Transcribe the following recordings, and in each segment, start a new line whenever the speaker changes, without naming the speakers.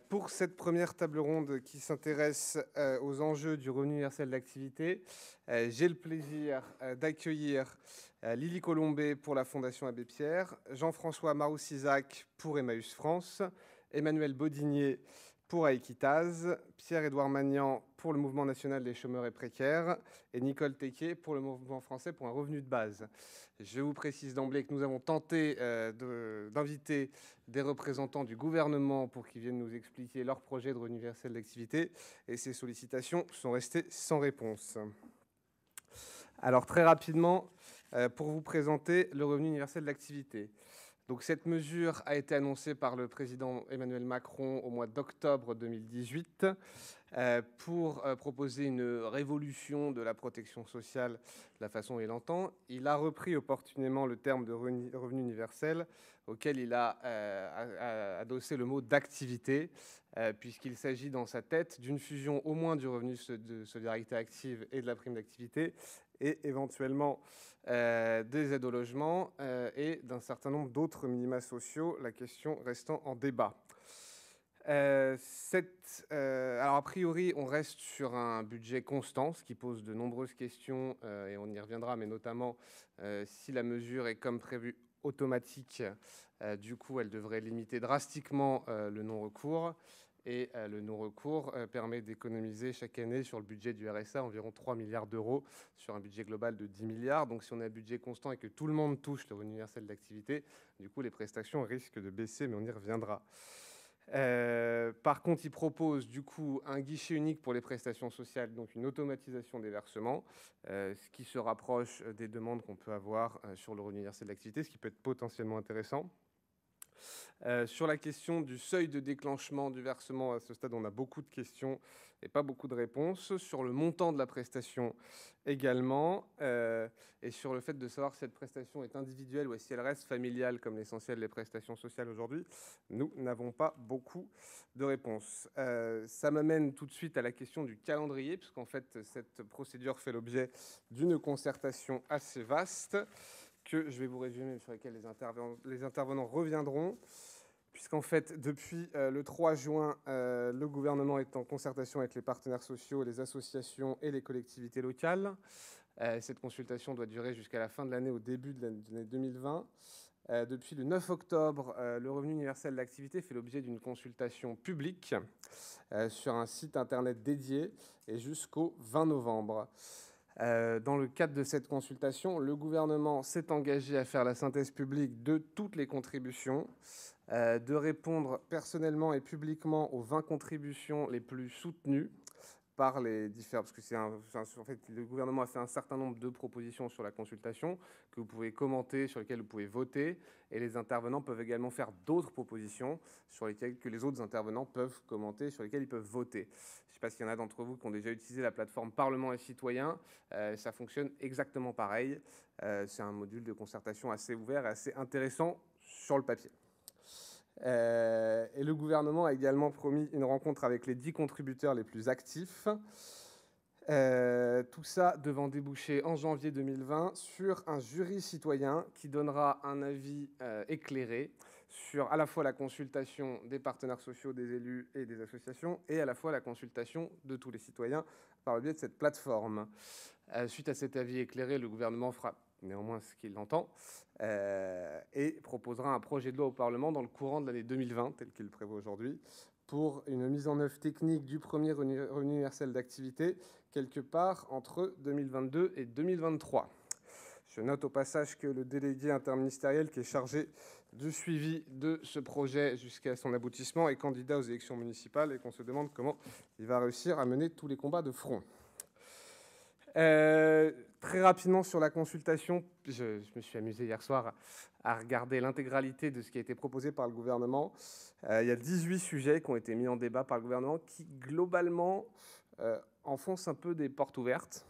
Pour cette première table ronde qui s'intéresse aux enjeux du revenu universel d'activité, j'ai le plaisir d'accueillir Lily Colombet pour la Fondation Abbé Pierre, Jean-François Maroussizac pour Emmaüs France, Emmanuel Bodinier pour Aequitas, Pierre-Édouard Magnan pour le Mouvement national des chômeurs et précaires et Nicole Tequet pour le Mouvement français pour un revenu de base. Je vous précise d'emblée que nous avons tenté d'inviter des représentants du gouvernement pour qu'ils viennent nous expliquer leur projet de revenu universel d'activité et ces sollicitations sont restées sans réponse. Alors très rapidement, pour vous présenter le revenu universel d'activité. Donc, cette mesure a été annoncée par le président Emmanuel Macron au mois d'octobre 2018 pour proposer une révolution de la protection sociale de la façon dont il l'entend. Il a repris opportunément le terme de revenu universel auquel il a adossé le mot d'activité, puisqu'il s'agit dans sa tête d'une fusion au moins du revenu de solidarité active et de la prime d'activité, et éventuellement des aides au logement et d'un certain nombre d'autres minima sociaux, la question restant en débat. Alors, a priori, on reste sur un budget constant, ce qui pose de nombreuses questions, et on y reviendra, mais notamment si la mesure est comme prévu automatique, du coup, elle devrait limiter drastiquement le non-recours. Et le non-recours permet d'économiser chaque année sur le budget du RSA environ 3 milliards d'euros sur un budget global de 10 milliards. Donc si on a un budget constant et que tout le monde touche le revenu universel d'activité, du coup les prestations risquent de baisser, mais on y reviendra. Par contre, il propose du coup un guichet unique pour les prestations sociales, donc une automatisation des versements, ce qui se rapproche des demandes qu'on peut avoir sur le revenu universel d'activité, ce qui peut être potentiellement intéressant. Sur la question du seuil de déclenchement du versement, à ce stade, on a beaucoup de questions et pas beaucoup de réponses. Sur le montant de la prestation également, et sur le fait de savoir si cette prestation est individuelle ou si elle reste familiale, comme l'essentiel des prestations sociales aujourd'hui, nous n'avons pas beaucoup de réponses. Ça m'amène tout de suite à la question du calendrier, puisqu'en fait, cette procédure fait l'objet d'une concertation assez vaste, que je vais vous résumer, sur lesquels les intervenants reviendront, puisqu'en fait, depuis le 3 juin, le gouvernement est en concertation avec les partenaires sociaux, les associations et les collectivités locales. Cette consultation doit durer jusqu'à la fin de l'année, au début de l'année 2020. Depuis le 9 octobre, le revenu universel d'activité fait l'objet d'une consultation publique sur un site internet dédié, et jusqu'au 20 novembre. Dans le cadre de cette consultation, le gouvernement s'est engagé à faire la synthèse publique de toutes les contributions, de répondre personnellement et publiquement aux 20 contributions les plus soutenues par les différents... Parce que en fait, le gouvernement a fait un certain nombre de propositions sur la consultation que vous pouvez commenter, sur lesquelles vous pouvez voter, et les intervenants peuvent également faire d'autres propositions sur lesquelles que les autres intervenants peuvent commenter, sur lesquelles ils peuvent voter. Je ne sais pas s'il y en a d'entre vous qui ont déjà utilisé la plateforme Parlement et Citoyens. Ça fonctionne exactement pareil. C'est un module de concertation assez ouvert et assez intéressant sur le papier. Et le gouvernement a également promis une rencontre avec les 10 contributeurs les plus actifs. Tout ça devant déboucher en janvier 2020 sur un jury citoyen qui donnera un avis éclairé sur à la fois la consultation des partenaires sociaux, des élus et des associations, et à la fois la consultation de tous les citoyens par le biais de cette plateforme. Suite à cet avis éclairé, le gouvernement fera néanmoins ce qu'il entend, et proposera un projet de loi au Parlement dans le courant de l'année 2020, tel qu'il le prévoit aujourd'hui, pour une mise en œuvre technique du premier revenu universel d'activité, quelque part entre 2022 et 2023. Je note au passage que le délégué interministériel qui est chargé du suivi de ce projet jusqu'à son aboutissement est candidat aux élections municipales, et qu'on se demande comment il va réussir à mener tous les combats de front. Très rapidement sur la consultation, je me suis amusé hier soir à regarder l'intégralité de ce qui a été proposé par le gouvernement. Il y a 18 sujets qui ont été mis en débat par le gouvernement qui, globalement, enfoncent un peu des portes ouvertes.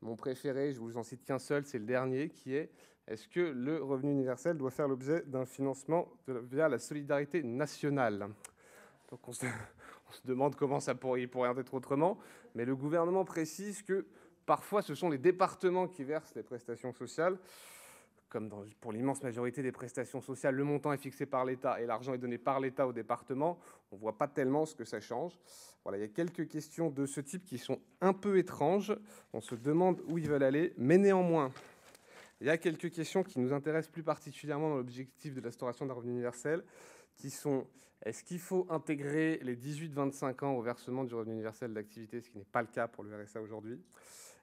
Mon préféré, je vous en cite qu'un seul, c'est le dernier, qui est: est-ce que le revenu universel doit faire l'objet d'un financement via la solidarité nationale ? Donc on se demande comment ça pourrait en être autrement, mais le gouvernement précise que parfois, ce sont les départements qui versent les prestations sociales. comme pour l'immense majorité des prestations sociales, le montant est fixé par l'État et l'argent est donné par l'État au département, on ne voit pas tellement ce que ça change. Voilà, il y a quelques questions de ce type qui sont un peu étranges. On se demande où ils veulent aller, mais néanmoins, il y a quelques questions qui nous intéressent plus particulièrement dans l'objectif de l'instauration d'un revenu universel, qui sont: est-ce qu'il faut intégrer les 18-25 ans au versement du revenu universel d'activité, ce qui n'est pas le cas pour le RSA aujourd'hui?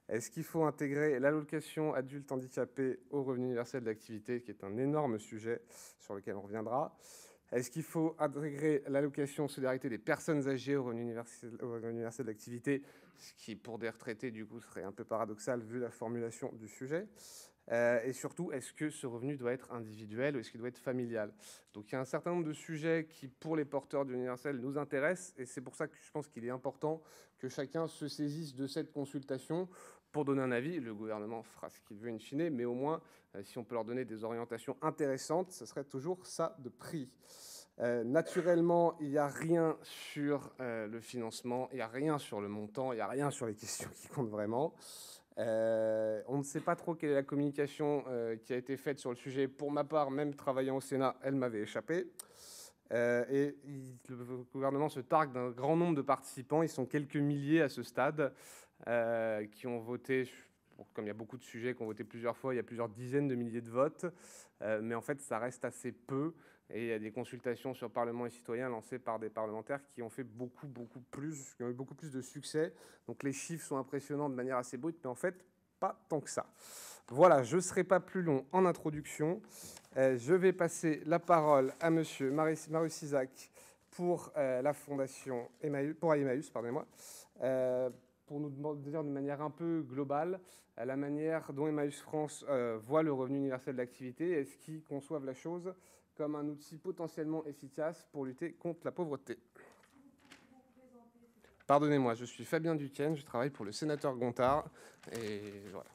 Est-ce qu'il faut intégrer l'allocation adulte handicapé au revenu universel d'activité, qui est un énorme sujet sur lequel on reviendra? Est-ce qu'il faut intégrer l'allocation solidarité des personnes âgées au revenu universel d'activité, ce qui, pour des retraités, du coup, serait un peu paradoxal vu la formulation du sujet? Et surtout, est-ce que ce revenu doit être individuel ou est-ce qu'il doit être familial? Donc il y a un certain nombre de sujets qui, pour les porteurs du universel, nous intéressent, et c'est pour ça que je pense qu'il est important que chacun se saisisse de cette consultation pour donner un avis. Le gouvernement fera ce qu'il veut in fine, mais au moins, si on peut leur donner des orientations intéressantes, ce serait toujours ça de prix. Naturellement, il n'y a rien sur le financement, il n'y a rien sur le montant, il n'y a rien sur les questions qui comptent vraiment. On ne sait pas trop quelle est la communication qui a été faite sur le sujet. Pour ma part, même travaillant au Sénat, elle m'avait échappé. Le gouvernement se targue d'un grand nombre de participants. Ils sont quelques milliers à ce stade qui ont voté. Comme il y a beaucoup de sujets qui ont voté plusieurs fois, il y a plusieurs dizaines de milliers de votes. Mais en fait, ça reste assez peu. Et il y a des consultations sur Parlement et citoyens lancées par des parlementaires qui ont fait beaucoup plus, qui ont eu beaucoup plus de succès. Donc les chiffres sont impressionnants de manière assez brute, mais en fait, pas tant que ça. Voilà, je ne serai pas plus long en introduction. Je vais passer la parole à monsieur Marius Isaac pour la fondation Emmaüs, pour Emmaüs, pardonnez-moi, pour nous dire de manière un peu globale la manière dont Emmaüs France voit le revenu universel d'activité. Est-ce qu'ils conçoivent la chose comme un outil potentiellement efficace pour lutter contre la pauvreté? Pardonnez-moi, je suis Fabien Duquesne, je travaille pour le sénateur Gontard, et voilà.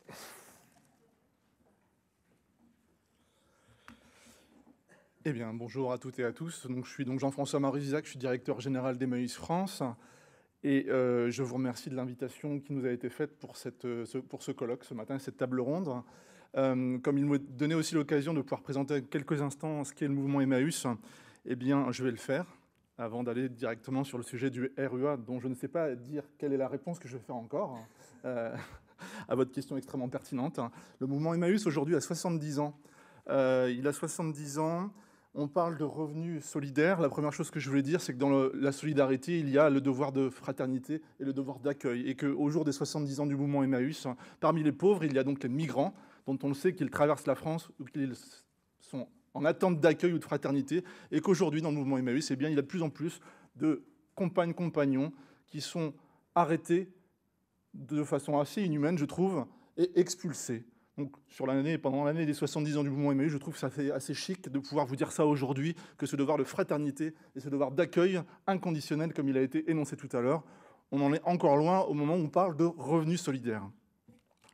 Eh bien, bonjour à toutes et à tous. Donc, je suis Jean-François Marius Isaac, je suis directeur général d'Emmaüs France, et je vous remercie de l'invitation qui nous a été faite pour ce colloque ce matin, cette table ronde. Comme il m'a donné aussi l'occasion de pouvoir présenter quelques instants ce qu'est le mouvement Emmaüs, eh bien, je vais le faire avant d'aller directement sur le sujet du RUA, dont je ne sais pas dire quelle est la réponse que je vais faire encore à votre question extrêmement pertinente. Le mouvement Emmaüs, aujourd'hui, a 70 ans. Il a 70 ans. On parle de revenus solidaires. La première chose que je voulais dire, c'est que dans la solidarité, il y a le devoir de fraternité et le devoir d'accueil. Et qu'au jour des 70 ans du mouvement Emmaüs, parmi les pauvres, il y a donc les migrants, dont on le sait qu'ils traversent la France ou qu'ils sont en attente d'accueil ou de fraternité. Et qu'aujourd'hui, dans le mouvement Emmaüs, eh bien, il y a de plus en plus de compagnons qui sont arrêtés de façon assez inhumaine, je trouve, et expulsés. Donc, pendant l'année des 70 ans du mouvement Emmaüs, je trouve que ça fait assez chic de pouvoir vous dire ça aujourd'hui, que ce devoir de fraternité et ce devoir d'accueil inconditionnel, comme il a été énoncé tout à l'heure, on en est encore loin au moment où on parle de revenus solidaires.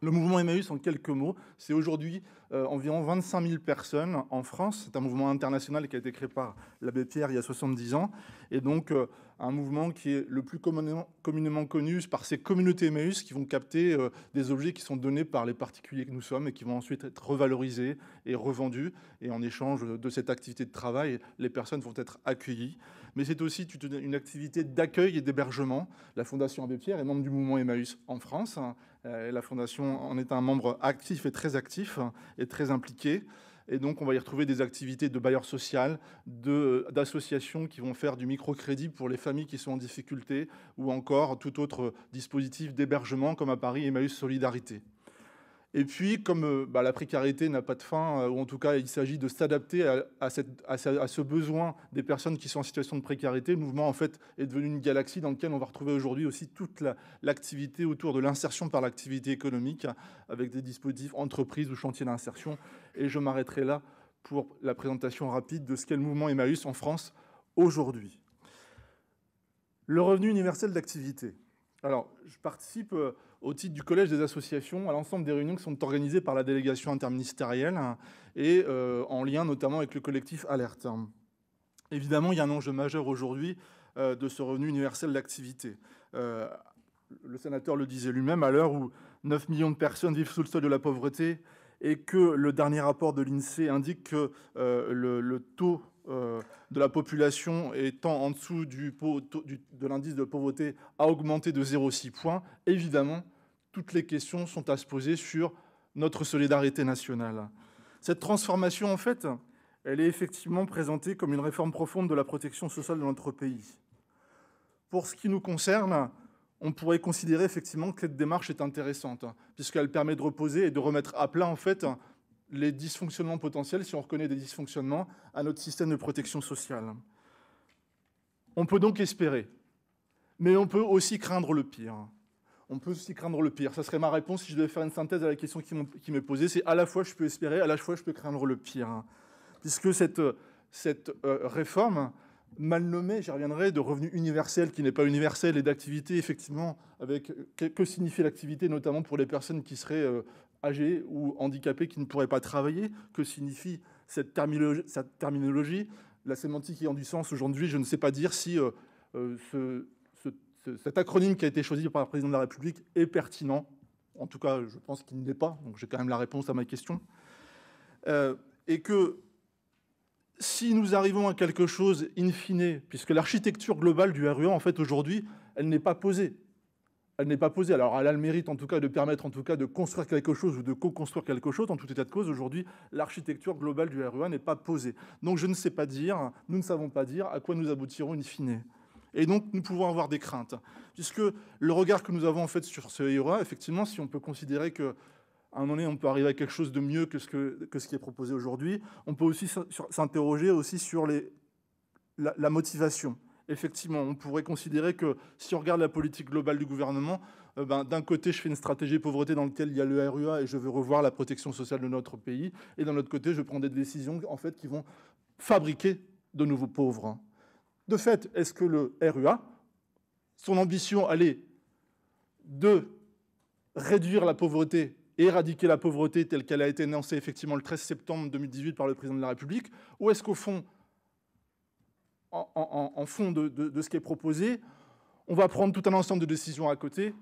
Le mouvement Emmaüs, en quelques mots, c'est aujourd'hui environ 25 000 personnes en France. C'est un mouvement international qui a été créé par l'abbé Pierre il y a 70 ans. Et donc, un mouvement qui est le plus communément connu par ces communautés Emmaüs qui vont capter des objets qui sont donnés par les particuliers que nous sommes et qui vont ensuite être revalorisés et revendus. Et en échange de cette activité de travail, les personnes vont être accueillies. Mais c'est aussi une activité d'accueil et d'hébergement. La Fondation Abbé Pierre est membre du mouvement Emmaüs en France. La Fondation en est un membre actif et très impliqué. Et donc, on va y retrouver des activités de bailleurs sociaux, d'associations qui vont faire du microcrédit pour les familles qui sont en difficulté, ou encore tout autre dispositif d'hébergement, comme à Paris, Emmaüs Solidarité. Et puis, comme la précarité n'a pas de fin, ou en tout cas, il s'agit de s'adapter à ce besoin des personnes qui sont en situation de précarité, le mouvement, en fait, est devenu une galaxie dans laquelle on va retrouver aujourd'hui aussi toute l'activité autour de l'insertion par l'activité économique, avec des dispositifs entreprises ou chantiers d'insertion. Et je m'arrêterai là pour la présentation rapide de ce qu'est le mouvement Emmaüs en France aujourd'hui. Le revenu universel d'activité. Alors, je participe au titre du Collège des associations à l'ensemble des réunions qui sont organisées par la délégation interministérielle et en lien notamment avec le collectif Alerte. Évidemment, il y a un enjeu majeur aujourd'hui de ce revenu universel d'activité. Le sénateur le disait lui-même, à l'heure où 9 millions de personnes vivent sous le seuil de la pauvreté et que le dernier rapport de l'INSEE indique que le taux de la population étant en dessous de l'indice de pauvreté a augmenté de 0,6 points, évidemment, toutes les questions sont à se poser sur notre solidarité nationale. Cette transformation, en fait, elle est effectivement présentée comme une réforme profonde de la protection sociale de notre pays. Pour ce qui nous concerne, on pourrait considérer effectivement que cette démarche est intéressante, puisqu'elle permet de reposer et de remettre à plat, en fait, les dysfonctionnements potentiels, si on reconnaît des dysfonctionnements, à notre système de protection sociale. On peut donc espérer, mais on peut aussi craindre le pire. On peut aussi craindre le pire. Ça serait ma réponse si je devais faire une synthèse à la question qui m'est posée. C'est à la fois je peux espérer, à la fois je peux craindre le pire. Puisque cette réforme, mal nommée, j'y reviendrai, de revenu universel qui n'est pas universel et d'activité, effectivement, avec que signifie l'activité, notamment pour les personnes qui seraient âgées ou handicapées qui ne pourraient pas travailler, que signifie cette terminologie. La sémantique ayant du sens aujourd'hui, je ne sais pas dire si cet acronyme qui a été choisi par le président de la République est pertinent. En tout cas, je pense qu'il ne l'est pas, donc j'ai quand même la réponse à ma question. Et que si nous arrivons à quelque chose in fine, puisque l'architecture globale du RUA, en fait, aujourd'hui, elle n'est pas posée. Elle n'est pas posée. Alors, elle a le mérite, en tout cas, de permettre, en tout cas, de construire quelque chose ou de co-construire quelque chose. En tout état de cause, aujourd'hui, l'architecture globale du RUA n'est pas posée. Donc, je ne sais pas dire, nous ne savons pas dire à quoi nous aboutirons in fine. Et donc, nous pouvons avoir des craintes, puisque le regard que nous avons, en fait, sur ce RUA, effectivement, si on peut considérer que à un moment donné, on peut arriver à quelque chose de mieux que ce qui est proposé aujourd'hui. On peut aussi s'interroger aussi sur la motivation. Effectivement, on pourrait considérer que si on regarde la politique globale du gouvernement, d'un côté, je fais une stratégie pauvreté dans laquelle il y a le RUA et je veux revoir la protection sociale de notre pays. Et d'un autre côté, je prends des décisions en fait, qui vont fabriquer de nouveaux pauvres. De fait, est-ce que le RUA, son ambition, elle est de réduire la pauvreté et éradiquer la pauvreté telle qu'elle a été énoncée effectivement le 13 septembre 2018 par le président de la République, ou est-ce qu'au fond, en fond de ce qui est proposé, on va prendre tout un ensemble de décisions à côté,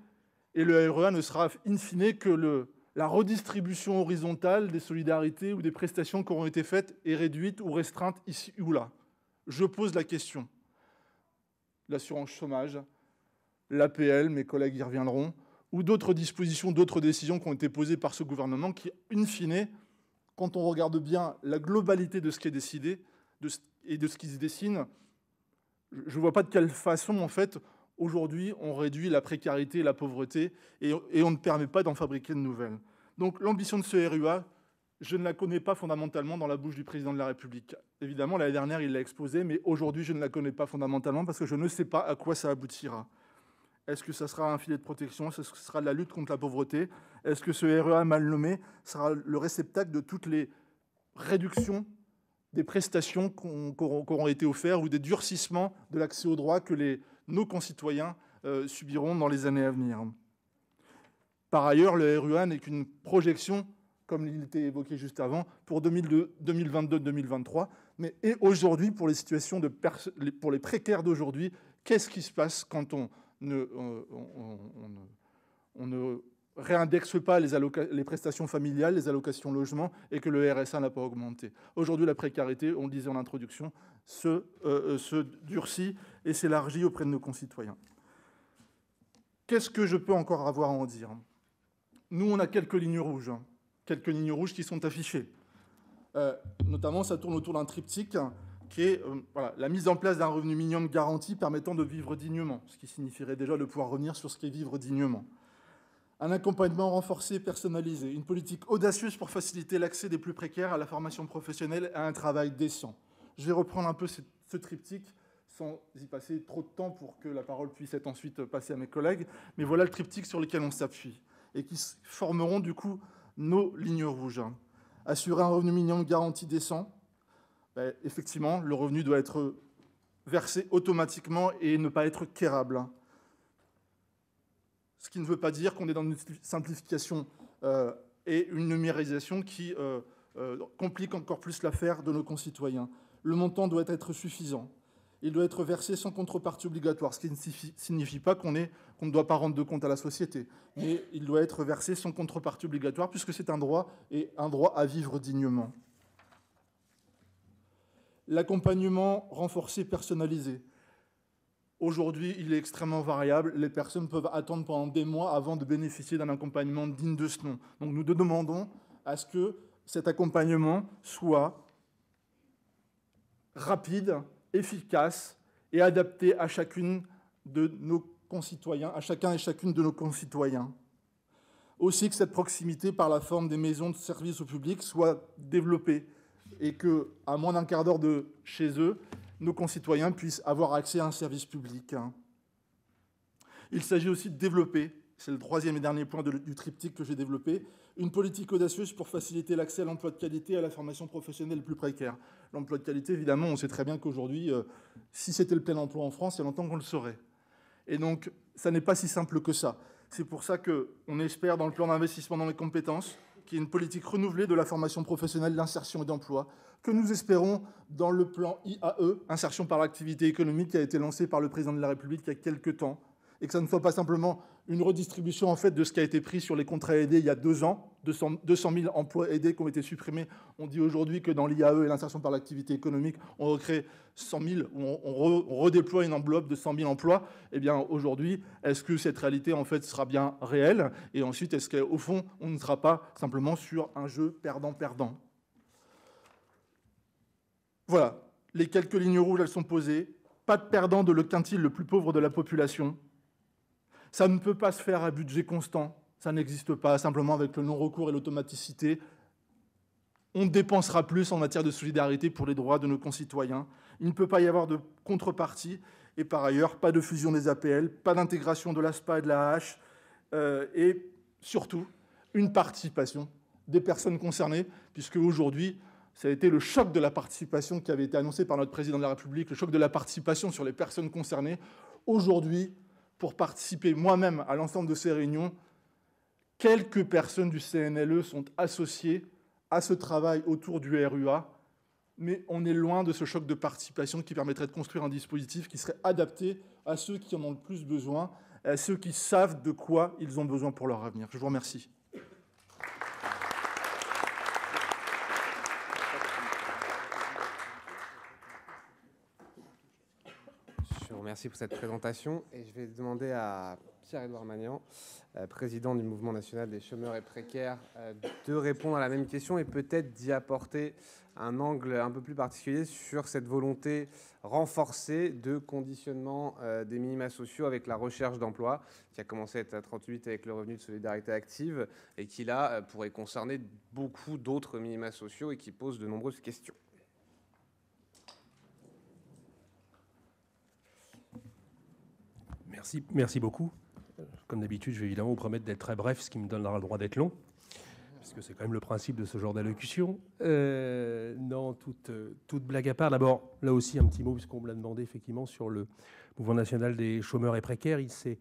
et le RUA ne sera in fine que la redistribution horizontale des solidarités ou des prestations qui auront été faites et réduites ou restreintes ici ou là. Je pose la question. L'assurance chômage, l'APL, mes collègues y reviendront, ou d'autres dispositions, d'autres décisions qui ont été posées par ce gouvernement qui, in fine, quand on regarde bien la globalité de ce qui est décidé et de ce qui se dessine, je ne vois pas de quelle façon, en fait, aujourd'hui, on réduit la précarité et la pauvreté et on ne permet pas d'en fabriquer de nouvelles. Donc l'ambition de ce RUA, je ne la connais pas fondamentalement dans la bouche du président de la République. Évidemment, l'année dernière, il l'a exposée, mais aujourd'hui, je ne la connais pas fondamentalement parce que je ne sais pas à quoi ça aboutira. Est-ce que ça sera un filet de protection? Est-ce que ce sera de la lutte contre la pauvreté? Est-ce que ce RUA mal nommé sera le réceptacle de toutes les réductions des prestations qui auront été offertes ou des durcissements de l'accès aux droits que nos concitoyens subiront dans les années à venir? Par ailleurs, le RUA n'est qu'une projection, comme il était évoqué juste avant, pour 2022-2023. Mais et aujourd'hui, pour les situations pour les précaires d'aujourd'hui, qu'est-ce qui se passe quand on ne réindexe pas les prestations familiales, les allocations logement, et que le RSA n'a pas augmenté. Aujourd'hui, la précarité, on le disait en introduction, se durcit et s'élargit auprès de nos concitoyens. Qu'est-ce que je peux encore avoir à en dire? Nous, on a quelques lignes rouges qui sont affichées. Notamment, ça tourne autour d'un triptyque qui est la mise en place d'un revenu minimum garanti permettant de vivre dignement, ce qui signifierait déjà de pouvoir revenir sur ce qu'est vivre dignement. Un accompagnement renforcé et personnalisé, une politique audacieuse pour faciliter l'accès des plus précaires à la formation professionnelle et à un travail décent. Je vais reprendre un peu ce triptyque sans y passer trop de temps pour que la parole puisse être ensuite passée à mes collègues, mais voilà le triptyque sur lequel on s'appuie et qui formeront du coup nos lignes rouges. Assurer un revenu minimum garanti décent. Effectivement, le revenu doit être versé automatiquement et ne pas être quérable. Ce qui ne veut pas dire qu'on est dans une simplification et une numérisation qui complique encore plus l'affaire de nos concitoyens. Le montant doit être suffisant. Il doit être versé sans contrepartie obligatoire, ce qui ne signifie pas qu'on ne doit pas rendre de compte à la société, mais il doit être versé sans contrepartie obligatoire puisque c'est un droit et un droit à vivre dignement. L'accompagnement renforcé personnalisé. Aujourd'hui, il est extrêmement variable. Les personnes peuvent attendre pendant des mois avant de bénéficier d'un accompagnement digne de ce nom. Donc nous demandons à ce que cet accompagnement soit rapide, efficace et adapté à chacune de nos concitoyens, à chacun et chacune de nos concitoyens. Aussi que cette proximité par la forme des maisons de services au public soit développée et qu'à moins d'un quart d'heure de chez eux, nos concitoyens puissent avoir accès à un service public. Il s'agit aussi de développer, c'est le troisième et dernier point du triptyque que j'ai développé, une politique audacieuse pour faciliter l'accès à l'emploi de qualité et à la formation professionnelle plus précaire. L'emploi de qualité, évidemment, on sait très bien qu'aujourd'hui, si c'était le plein emploi en France, il y a longtemps qu'on le saurait. Et donc, ça n'est pas si simple que ça. C'est pour ça qu'on espère, dans le plan d'investissement dans les compétences, qu'il y ait une politique renouvelée de la formation professionnelle, d'insertion et d'emploi, que nous espérons dans le plan IAE, insertion par l'activité économique, qui a été lancé par le président de la République il y a quelques temps, et que ça ne soit pas simplement une redistribution en fait de ce qui a été pris sur les contrats aidés il y a 2 ans, 200 000 emplois aidés qui ont été supprimés. On dit aujourd'hui que dans l'IAE et l'insertion par l'activité économique, on recrée 100 000, on redéploie une enveloppe de 100 000 emplois. Eh bien aujourd'hui, est-ce que cette réalité en fait sera bien réelle? Et ensuite, est-ce qu'au fond, on ne sera pas simplement sur un jeu perdant-perdant? Voilà, les quelques lignes rouges, elles sont posées. Pas de perdant de le quintile le plus pauvre de la population. Ça ne peut pas se faire à budget constant. Ça n'existe pas, simplement avec le non-recours et l'automaticité. On dépensera plus en matière de solidarité pour les droits de nos concitoyens. Il ne peut pas y avoir de contrepartie. Et par ailleurs, pas de fusion des APL, pas d'intégration de l'ASPA et de la AH. Et surtout, une participation des personnes concernées, puisque aujourd'hui, ça a été le choc de la participation qui avait été annoncé par notre président de la République, le choc de la participation sur les personnes concernées. Aujourd'hui, pour participer moi-même à l'ensemble de ces réunions, quelques personnes du CNLE sont associées à ce travail autour du RUA, mais on est loin de ce choc de participation qui permettrait de construire un dispositif qui serait adapté à ceux qui en ont le plus besoin, à ceux qui savent de quoi ils ont besoin pour leur avenir. Je vous remercie.
Je vous remercie pour cette présentation et je vais demander à Pierre-Édouard Magnant, président du Mouvement national des chômeurs et précaires, de répondre à la même question et peut-être d'y apporter un angle un peu plus particulier sur cette volonté renforcée de conditionnement des minima sociaux avec la recherche d'emploi, qui a commencé à être à 38 avec le revenu de solidarité active et qui là pourrait concerner beaucoup d'autres minima sociaux et qui pose de nombreuses questions.
Merci beaucoup. Comme d'habitude, je vais évidemment vous promettre d'être très bref, ce qui me donnera le droit d'être long, puisque c'est quand même le principe de ce genre d'allocution. Non, toute blague à part. D'abord, là aussi, un petit mot, puisqu'on me l'a demandé effectivement sur le Mouvement national des chômeurs et précaires. Il s'est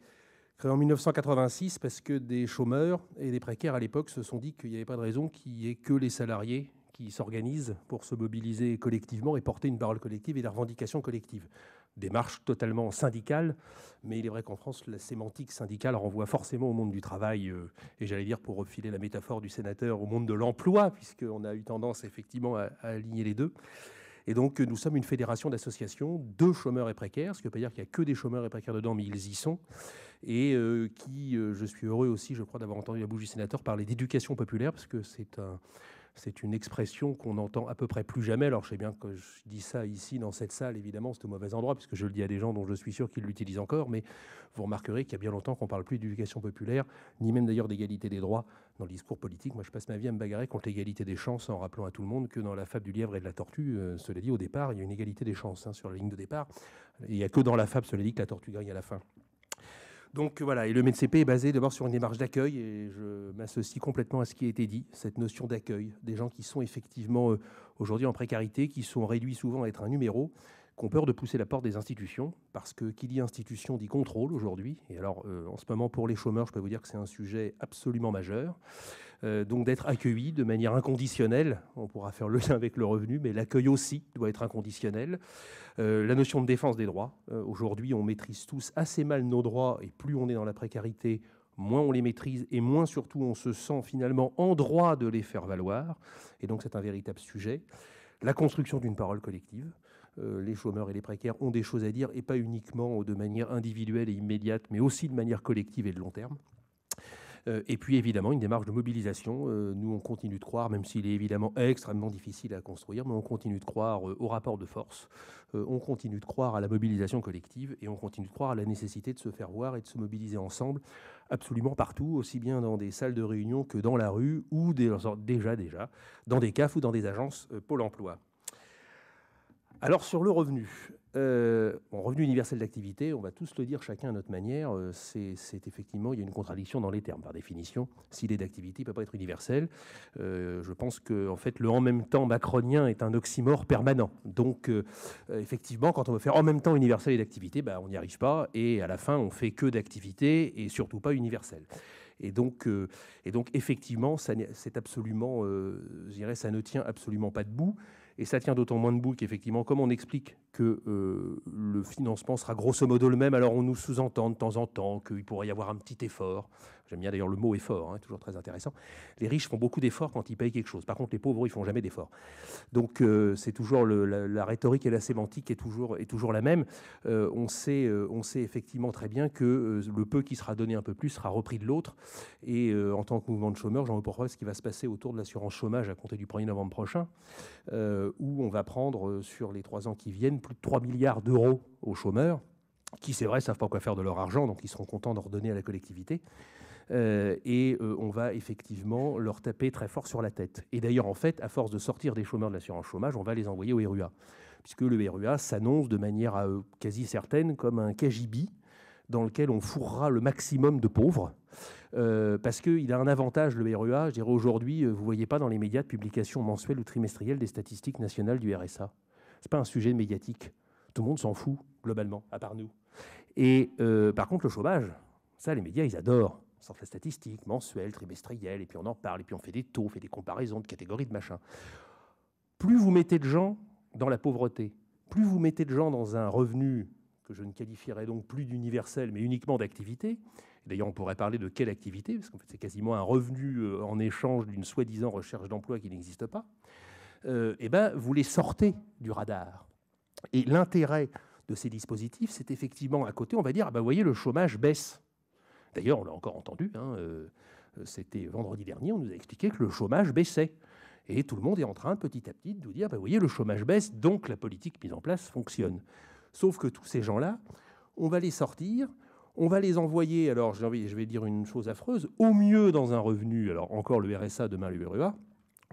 créé en 1986 parce que des chômeurs et des précaires à l'époque se sont dit qu'il n'y avait pas de raison qu'il n'y ait que les salariés qui s'organisent pour se mobiliser collectivement et porter une parole collective et des revendications collectives. Démarche totalement syndicale, mais il est vrai qu'en France, la sémantique syndicale renvoie forcément au monde du travail, et j'allais dire, pour refiler la métaphore du sénateur, au monde de l'emploi, puisqu'on a eu tendance effectivement à aligner les deux. Et donc, nous sommes une fédération d'associations de chômeurs et précaires, ce qui ne veut pas dire qu'il n'y a que des chômeurs et précaires dedans, mais ils y sont, et je suis heureux aussi, je crois, d'avoir entendu la bouche du sénateur parler d'éducation populaire, parce que c'est une expression qu'on entend à peu près plus jamais. Alors, je sais bien que je dis ça ici, dans cette salle, évidemment, c'est au mauvais endroit, puisque je le dis à des gens dont je suis sûr qu'ils l'utilisent encore, mais vous remarquerez qu'il y a bien longtemps qu'on ne parle plus d'éducation populaire, ni même d'ailleurs d'égalité des droits dans le discours politique. Moi, je passe ma vie à me bagarrer contre l'égalité des chances, en rappelant à tout le monde que dans la fable du lièvre et de la tortue, cela dit, au départ, il y a une égalité des chances sur la ligne de départ. Et il n'y a que dans la fable, cela dit, que la tortue gagne à la fin. Donc voilà, et le MNCP est basé d'abord sur une démarche d'accueil, et je m'associe complètement à ce qui a été dit, cette notion d'accueil, des gens qui sont effectivement aujourd'hui en précarité, qui sont réduits souvent à être un numéro, qui ont peur de pousser la porte des institutions, parce que qui dit institution dit contrôle aujourd'hui, et alors en ce moment pour les chômeurs, je peux vous dire que c'est un sujet absolument majeur. donc d'être accueilli de manière inconditionnelle. On pourra faire le lien avec le revenu, mais l'accueil aussi doit être inconditionnel. La notion de défense des droits. Aujourd'hui, on maîtrise tous assez mal nos droits, et plus on est dans la précarité, moins on les maîtrise, et moins surtout on se sent finalement en droit de les faire valoir. Et donc c'est un véritable sujet. La construction d'une parole collective. Les chômeurs et les précaires ont des choses à dire, et pas uniquement de manière individuelle et immédiate, mais aussi de manière collective et de long terme. Et puis évidemment une démarche de mobilisation. Nous on continue de croire, même s'il est évidemment extrêmement difficile à construire, mais on continue de croire au rapport de force, on continue de croire à la mobilisation collective, et on continue de croire à la nécessité de se faire voir et de se mobiliser ensemble absolument partout, aussi bien dans des salles de réunion que dans la rue, ou déjà dans des CAF ou dans des agences Pôle emploi. Alors sur le revenu, revenu universel d'activité, on va tous le dire chacun à notre manière, c'est effectivement, il y a une contradiction dans les termes par définition. S'il est d'activité, il ne peut pas être universel. Je pense que en fait, le en même temps macronien est un oxymore permanent. Donc effectivement, quand on veut faire en même temps universel et d'activité, on n'y arrive pas, et à la fin, on fait que d'activité et surtout pas universel. Et donc effectivement, c'est absolument, je dirais, ça ne tient absolument pas debout. Et ça tient d'autant moins debout qu'effectivement, comme on explique que le financement sera grosso modo le même, alors on nous sous-entend de temps en temps qu'il pourrait y avoir un petit effort. J'aime bien d'ailleurs le mot effort, toujours très intéressant. Les riches font beaucoup d'efforts quand ils payent quelque chose. Par contre, les pauvres, ils font jamais d'efforts. Donc c'est toujours la rhétorique et la sémantique est toujours la même. On sait effectivement très bien que le peu qui sera donné un peu plus sera repris de l'autre. Et en tant que mouvement de chômeurs, j'en veux pour preuve ce qui va se passer autour de l'assurance chômage à compter du 1er novembre prochain, où on va prendre sur les 3 ans qui viennent plus de 3 milliards d'euros aux chômeurs, qui, c'est vrai, ne savent pas quoi faire de leur argent, donc ils seront contents d'en redonner à la collectivité. On va effectivement leur taper très fort sur la tête. Et d'ailleurs, en fait, à force de sortir des chômeurs de l'assurance chômage, on va les envoyer au RUA, puisque le RUA s'annonce de manière quasi certaine comme un KGB dans lequel on fourrera le maximum de pauvres, parce qu'il a un avantage, le RUA. Je dirais aujourd'hui, vous ne voyez pas dans les médias de publications mensuelles ou trimestrielles des statistiques nationales du RSA. Ce n'est pas un sujet médiatique. Tout le monde s'en fout, globalement, à part nous. Et par contre, le chômage, ça, les médias, ils adorent. Ils sortent la statistique mensuelle, trimestrielle, et puis on en parle, et puis on fait des taux, on fait des comparaisons de catégories de machin. Plus vous mettez de gens dans la pauvreté, plus vous mettez de gens dans un revenu que je ne qualifierais donc plus d'universel, mais uniquement d'activité. D'ailleurs, on pourrait parler de quelle activité, parce qu'en fait, c'est quasiment un revenu en échange d'une soi-disant recherche d'emploi qui n'existe pas. Vous les sortez du radar. Et l'intérêt de ces dispositifs, c'est effectivement, à côté, on va dire, vous voyez, le chômage baisse. D'ailleurs, on l'a encore entendu, c'était vendredi dernier, on nous a expliqué que le chômage baissait. Et tout le monde est en train, petit à petit, de nous dire, vous voyez, le chômage baisse, donc la politique mise en place fonctionne. Sauf que tous ces gens-là, on va les sortir, on va les envoyer, alors je vais dire une chose affreuse, au mieux dans un revenu, alors encore le RSA, demain le RUA,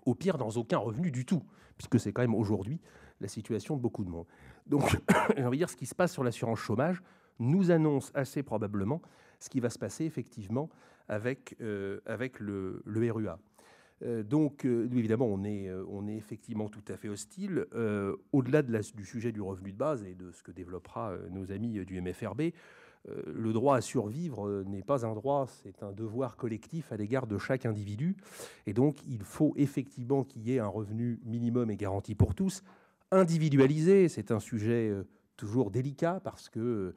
au pire dans aucun revenu du tout, puisque c'est quand même aujourd'hui la situation de beaucoup de monde. Donc, j'ai envie de dire, ce qui se passe sur l'assurance chômage nous annonce assez probablement ce qui va se passer effectivement avec le RUA. Donc, évidemment, on est effectivement tout à fait hostile. Au-delà du sujet du revenu de base et de ce que développera nos amis du MFRB, le droit à survivre n'est pas un droit, c'est un devoir collectif à l'égard de chaque individu. Et donc, il faut effectivement qu'il y ait un revenu minimum et garanti pour tous, individualisé. C'est un sujet toujours délicat parce que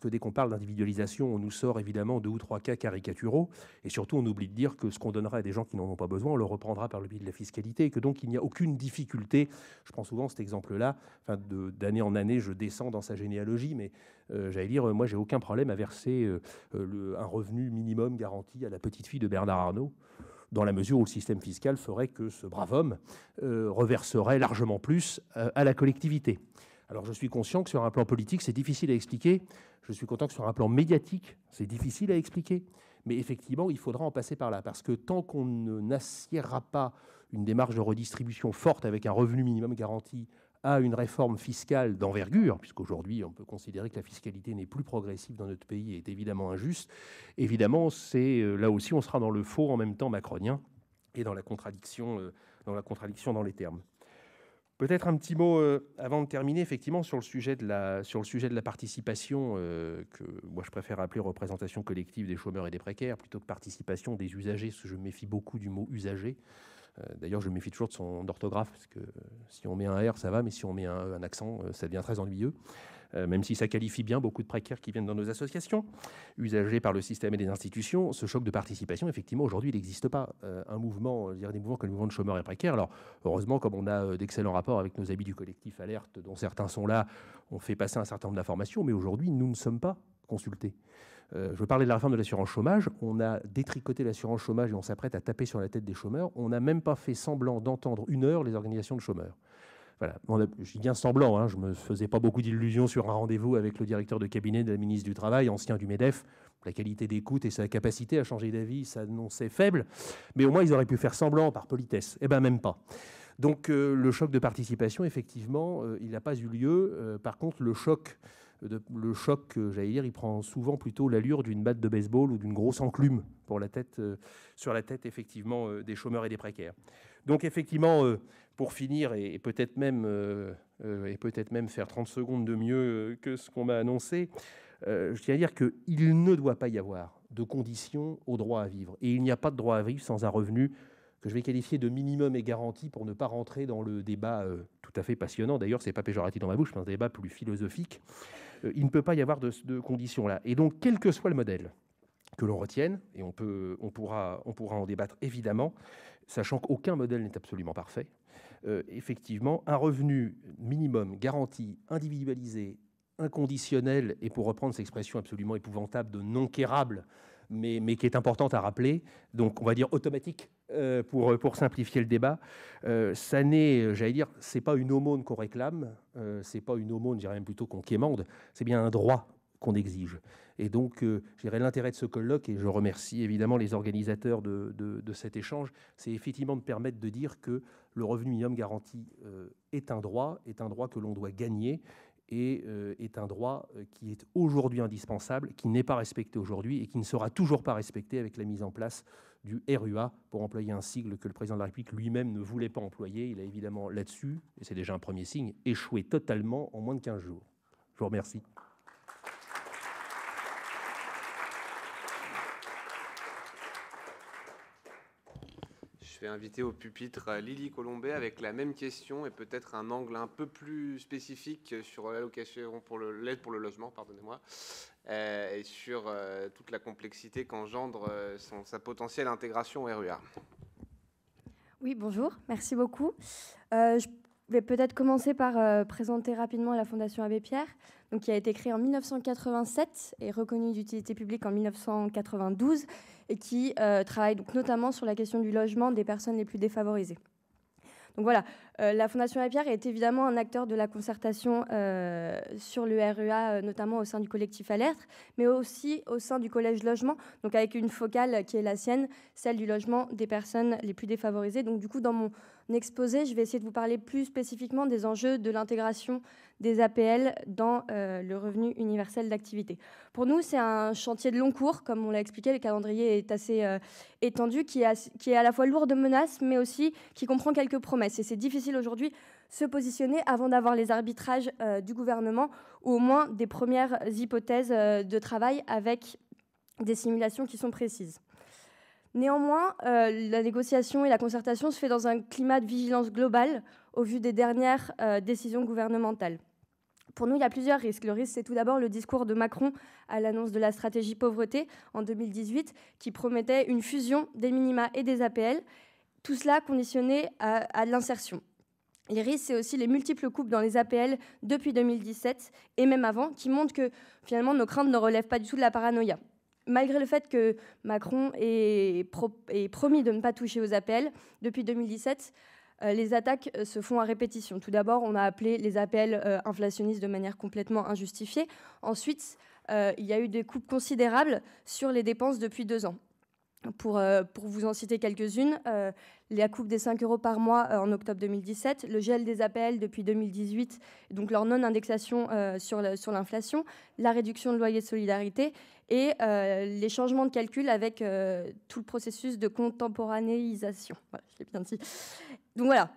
dès qu'on parle d'individualisation, on nous sort évidemment 2 ou 3 cas caricaturaux, et surtout on oublie de dire que ce qu'on donnerait à des gens qui n'en ont pas besoin, on le reprendra par le biais de la fiscalité, et que donc il n'y a aucune difficulté. Je prends souvent cet exemple-là, d'année en année je descends dans sa généalogie, mais j'allais dire, moi j'ai aucun problème à verser un revenu minimum garanti à la petite fille de Bernard Arnault, dans la mesure où le système fiscal ferait que ce brave homme reverserait largement plus à la collectivité. Alors je suis conscient que sur un plan politique, c'est difficile à expliquer. Je suis content que sur un plan médiatique, c'est difficile à expliquer. Mais effectivement, il faudra en passer par là. Parce que tant qu'on n'assiérera pas une démarche de redistribution forte avec un revenu minimum garanti à une réforme fiscale d'envergure, puisqu'aujourd'hui, on peut considérer que la fiscalité n'est plus progressive dans notre pays et est évidemment injuste, évidemment, là aussi, on sera dans le faux en même temps macronien et dans la contradiction dans les termes. Peut-être un petit mot avant de terminer, effectivement, sur le sujet de la participation, que moi je préfère appeler représentation collective des chômeurs et des précaires, plutôt que participation des usagers, parce que je me méfie beaucoup du mot usager. D'ailleurs, je me méfie toujours de son orthographe, parce que si on met un R, ça va, mais si on met un accent, ça devient très ennuyeux. Même si ça qualifie bien beaucoup de précaires qui viennent dans nos associations, usagés par le système et les institutions, ce choc de participation, effectivement, aujourd'hui, il n'existe pas. Un mouvement, je dirais des mouvements comme le mouvement de chômeurs et précaires, alors heureusement, comme on a d'excellents rapports avec nos amis du collectif Alerte, dont certains sont là, on fait passer un certain nombre d'informations, mais aujourd'hui, nous ne sommes pas consultés. Je veux parler de la réforme de l'assurance chômage. On a détricoté l'assurance chômage et on s'apprête à taper sur la tête des chômeurs. On n'a même pas fait semblant d'entendre une heure les organisations de chômeurs. Voilà. Je dis bien semblant, hein. Je ne me faisais pas beaucoup d'illusions sur un rendez-vous avec le directeur de cabinet de la ministre du Travail, ancien du MEDEF. La qualité d'écoute et sa capacité à changer d'avis s'annonçait faible, mais au moins ils auraient pu faire semblant par politesse. Eh bien, même pas. Donc le choc de participation, effectivement, il n'a pas eu lieu. Par contre, le choc, j'allais dire, il prend souvent plutôt l'allure d'une batte de baseball ou d'une grosse enclume pour la tête, sur la tête, effectivement, des chômeurs et des précaires. Donc, effectivement, pour finir, et peut-être même faire 30 secondes de mieux que ce qu'on m'a annoncé, je tiens à dire qu'il ne doit pas y avoir de conditions au droit à vivre. Et il n'y a pas de droit à vivre sans un revenu que je vais qualifier de minimum et garanti pour ne pas rentrer dans le débat tout à fait passionnant. D'ailleurs, ce n'est pas péjoratif dans ma bouche, c'est un débat plus philosophique. Il ne peut pas y avoir de conditions là. Et donc, quel que soit le modèle que l'on retienne, et on pourra en débattre évidemment, sachant qu'aucun modèle n'est absolument parfait, effectivement, un revenu minimum garanti, individualisé, inconditionnel, et pour reprendre cette expression absolument épouvantable de non quérable, mais qui est importante à rappeler, donc on va dire automatique, pour simplifier le débat, ça n'est, j'allais dire, c'est pas une aumône qu'on réclame, c'est pas une aumône, je dirais même plutôt qu'on quémande, c'est bien un droit qu'on exige. Et donc, je dirais l'intérêt de ce colloque, et je remercie évidemment les organisateurs de cet échange, c'est effectivement de permettre de dire que le revenu minimum garanti est un droit que l'on doit gagner, et est un droit qui est aujourd'hui indispensable, qui n'est pas respecté aujourd'hui et qui ne sera toujours pas respecté avec la mise en place du RUA, pour employer un sigle que le président de la République lui-même ne voulait pas employer. Il a évidemment là-dessus, et c'est déjà un premier signe, échoué totalement en moins de 15 jours. Je vous remercie.
Je vais inviter au pupitre Lily Colombet avec la même question et peut-être un angle un peu plus spécifique sur l'allocation pour l'aide pour le logement, pardonnez-moi, et sur toute la complexité qu'engendre sa potentielle intégration au RUA.
Oui, bonjour, merci beaucoup. Je vais peut-être commencer par présenter rapidement la Fondation Abbé Pierre, donc, qui a été créée en 1987 et reconnue d'utilité publique en 1992, et qui travaille donc notamment sur la question du logement des personnes les plus défavorisées. Donc voilà, la Fondation Abbé Pierre est évidemment un acteur de la concertation sur le RUA, notamment au sein du collectif Alerte, mais aussi au sein du collège logement, donc avec une focale qui est la sienne, celle du logement des personnes les plus défavorisées. Donc du coup, dans mon exposé, je vais essayer de vous parler plus spécifiquement des enjeux de l'intégration des APL dans le revenu universel d'activité. Pour nous, c'est un chantier de long cours, comme on l'a expliqué, le calendrier est assez étendu, qui est à la fois lourd de menaces, mais aussi qui comprend quelques promesses. Et c'est difficile aujourd'hui se positionner avant d'avoir les arbitrages du gouvernement, ou au moins des premières hypothèses de travail avec des simulations qui sont précises. Néanmoins, la négociation et la concertation se fait dans un climat de vigilance globale au vu des dernières décisions gouvernementales. Pour nous, il y a plusieurs risques. Le risque, c'est tout d'abord le discours de Macron à l'annonce de la stratégie pauvreté en 2018, qui promettait une fusion des minima et des APL, tout cela conditionné à l'insertion. Les risques, c'est aussi les multiples coupes dans les APL depuis 2017 et même avant, qui montrent que finalement nos craintes ne relèvent pas du tout de la paranoïa. Malgré le fait que Macron ait promis de ne pas toucher aux APL, depuis 2017, les attaques se font à répétition. Tout d'abord, on a appelé les APL inflationnistes de manière complètement injustifiée. Ensuite, il y a eu des coupes considérables sur les dépenses depuis 2 ans. Pour vous en citer quelques-unes, la coupe des 5 € par mois en octobre 2017, le gel des APL depuis 2018, donc leur non-indexation sur l'inflation, la réduction de loyer de solidarité et les changements de calcul avec tout le processus de contemporanéisation. Voilà, je l'ai bien dit. Donc voilà,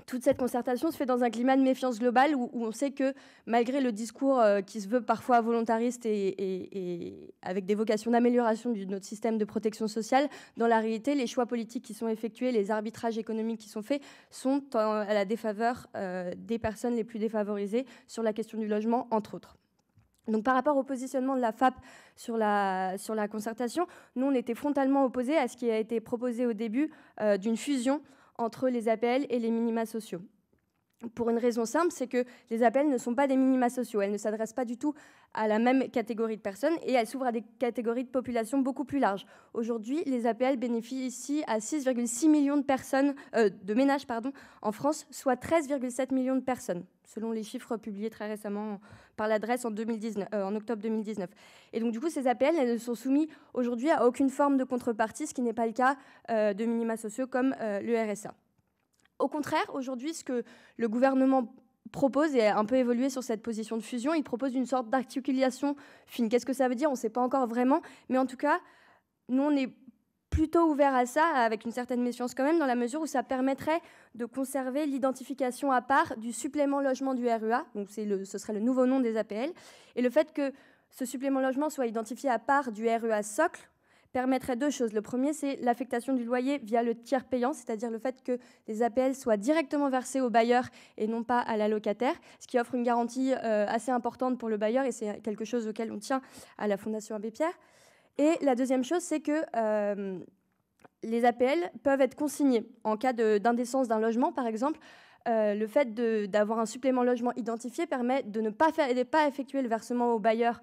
toute cette concertation se fait dans un climat de méfiance globale où on sait que malgré le discours qui se veut parfois volontariste et avec des vocations d'amélioration de notre système de protection sociale, dans la réalité, les choix politiques qui sont effectués, les arbitrages économiques qui sont faits sont à la défaveur des personnes les plus défavorisées sur la question du logement, entre autres. Donc, par rapport au positionnement de la FAP sur la concertation, nous, on était frontalement opposés à ce qui a été proposé au début d'une fusion entre les APL et les minima sociaux. Pour une raison simple, c'est que les APL ne sont pas des minima sociaux. Elles ne s'adressent pas du tout à la même catégorie de personnes et elles s'ouvrent à des catégories de population beaucoup plus larges. Aujourd'hui, les APL bénéficient à 6,6 millions de personnes, de ménages en France, soit 13,7 millions de personnes, selon les chiffres publiés très récemment par l'adresse en octobre 2019. Et donc, du coup, ces APL, elles ne sont soumises aujourd'hui à aucune forme de contrepartie, ce qui n'est pas le cas de minima sociaux comme le RSA. Au contraire, aujourd'hui, ce que le gouvernement propose, et a un peu évolué sur cette position de fusion, il propose une sorte d'articulation fine. Qu'est-ce que ça veut dire? On ne sait pas encore vraiment, mais en tout cas, nous, on est plutôt ouvert à ça, avec une certaine méfiance quand même, dans la mesure où ça permettrait de conserver l'identification à part du supplément logement du RUA, donc ce serait le nouveau nom des APL, et le fait que ce supplément logement soit identifié à part du RUA socle permettrait deux choses. Le premier, c'est l'affectation du loyer via le tiers payant, c'est-à-dire le fait que les APL soient directement versés au bailleur et non pas à l'allocataire, ce qui offre une garantie assez importante pour le bailleur, et c'est quelque chose auquel on tient à la Fondation Abbé Pierre. Et la deuxième chose, c'est que les APL peuvent être consignées en cas d'indécence d'un logement, par exemple. Le fait d'avoir un supplément logement identifié permet de ne pas effectuer le versement au bailleur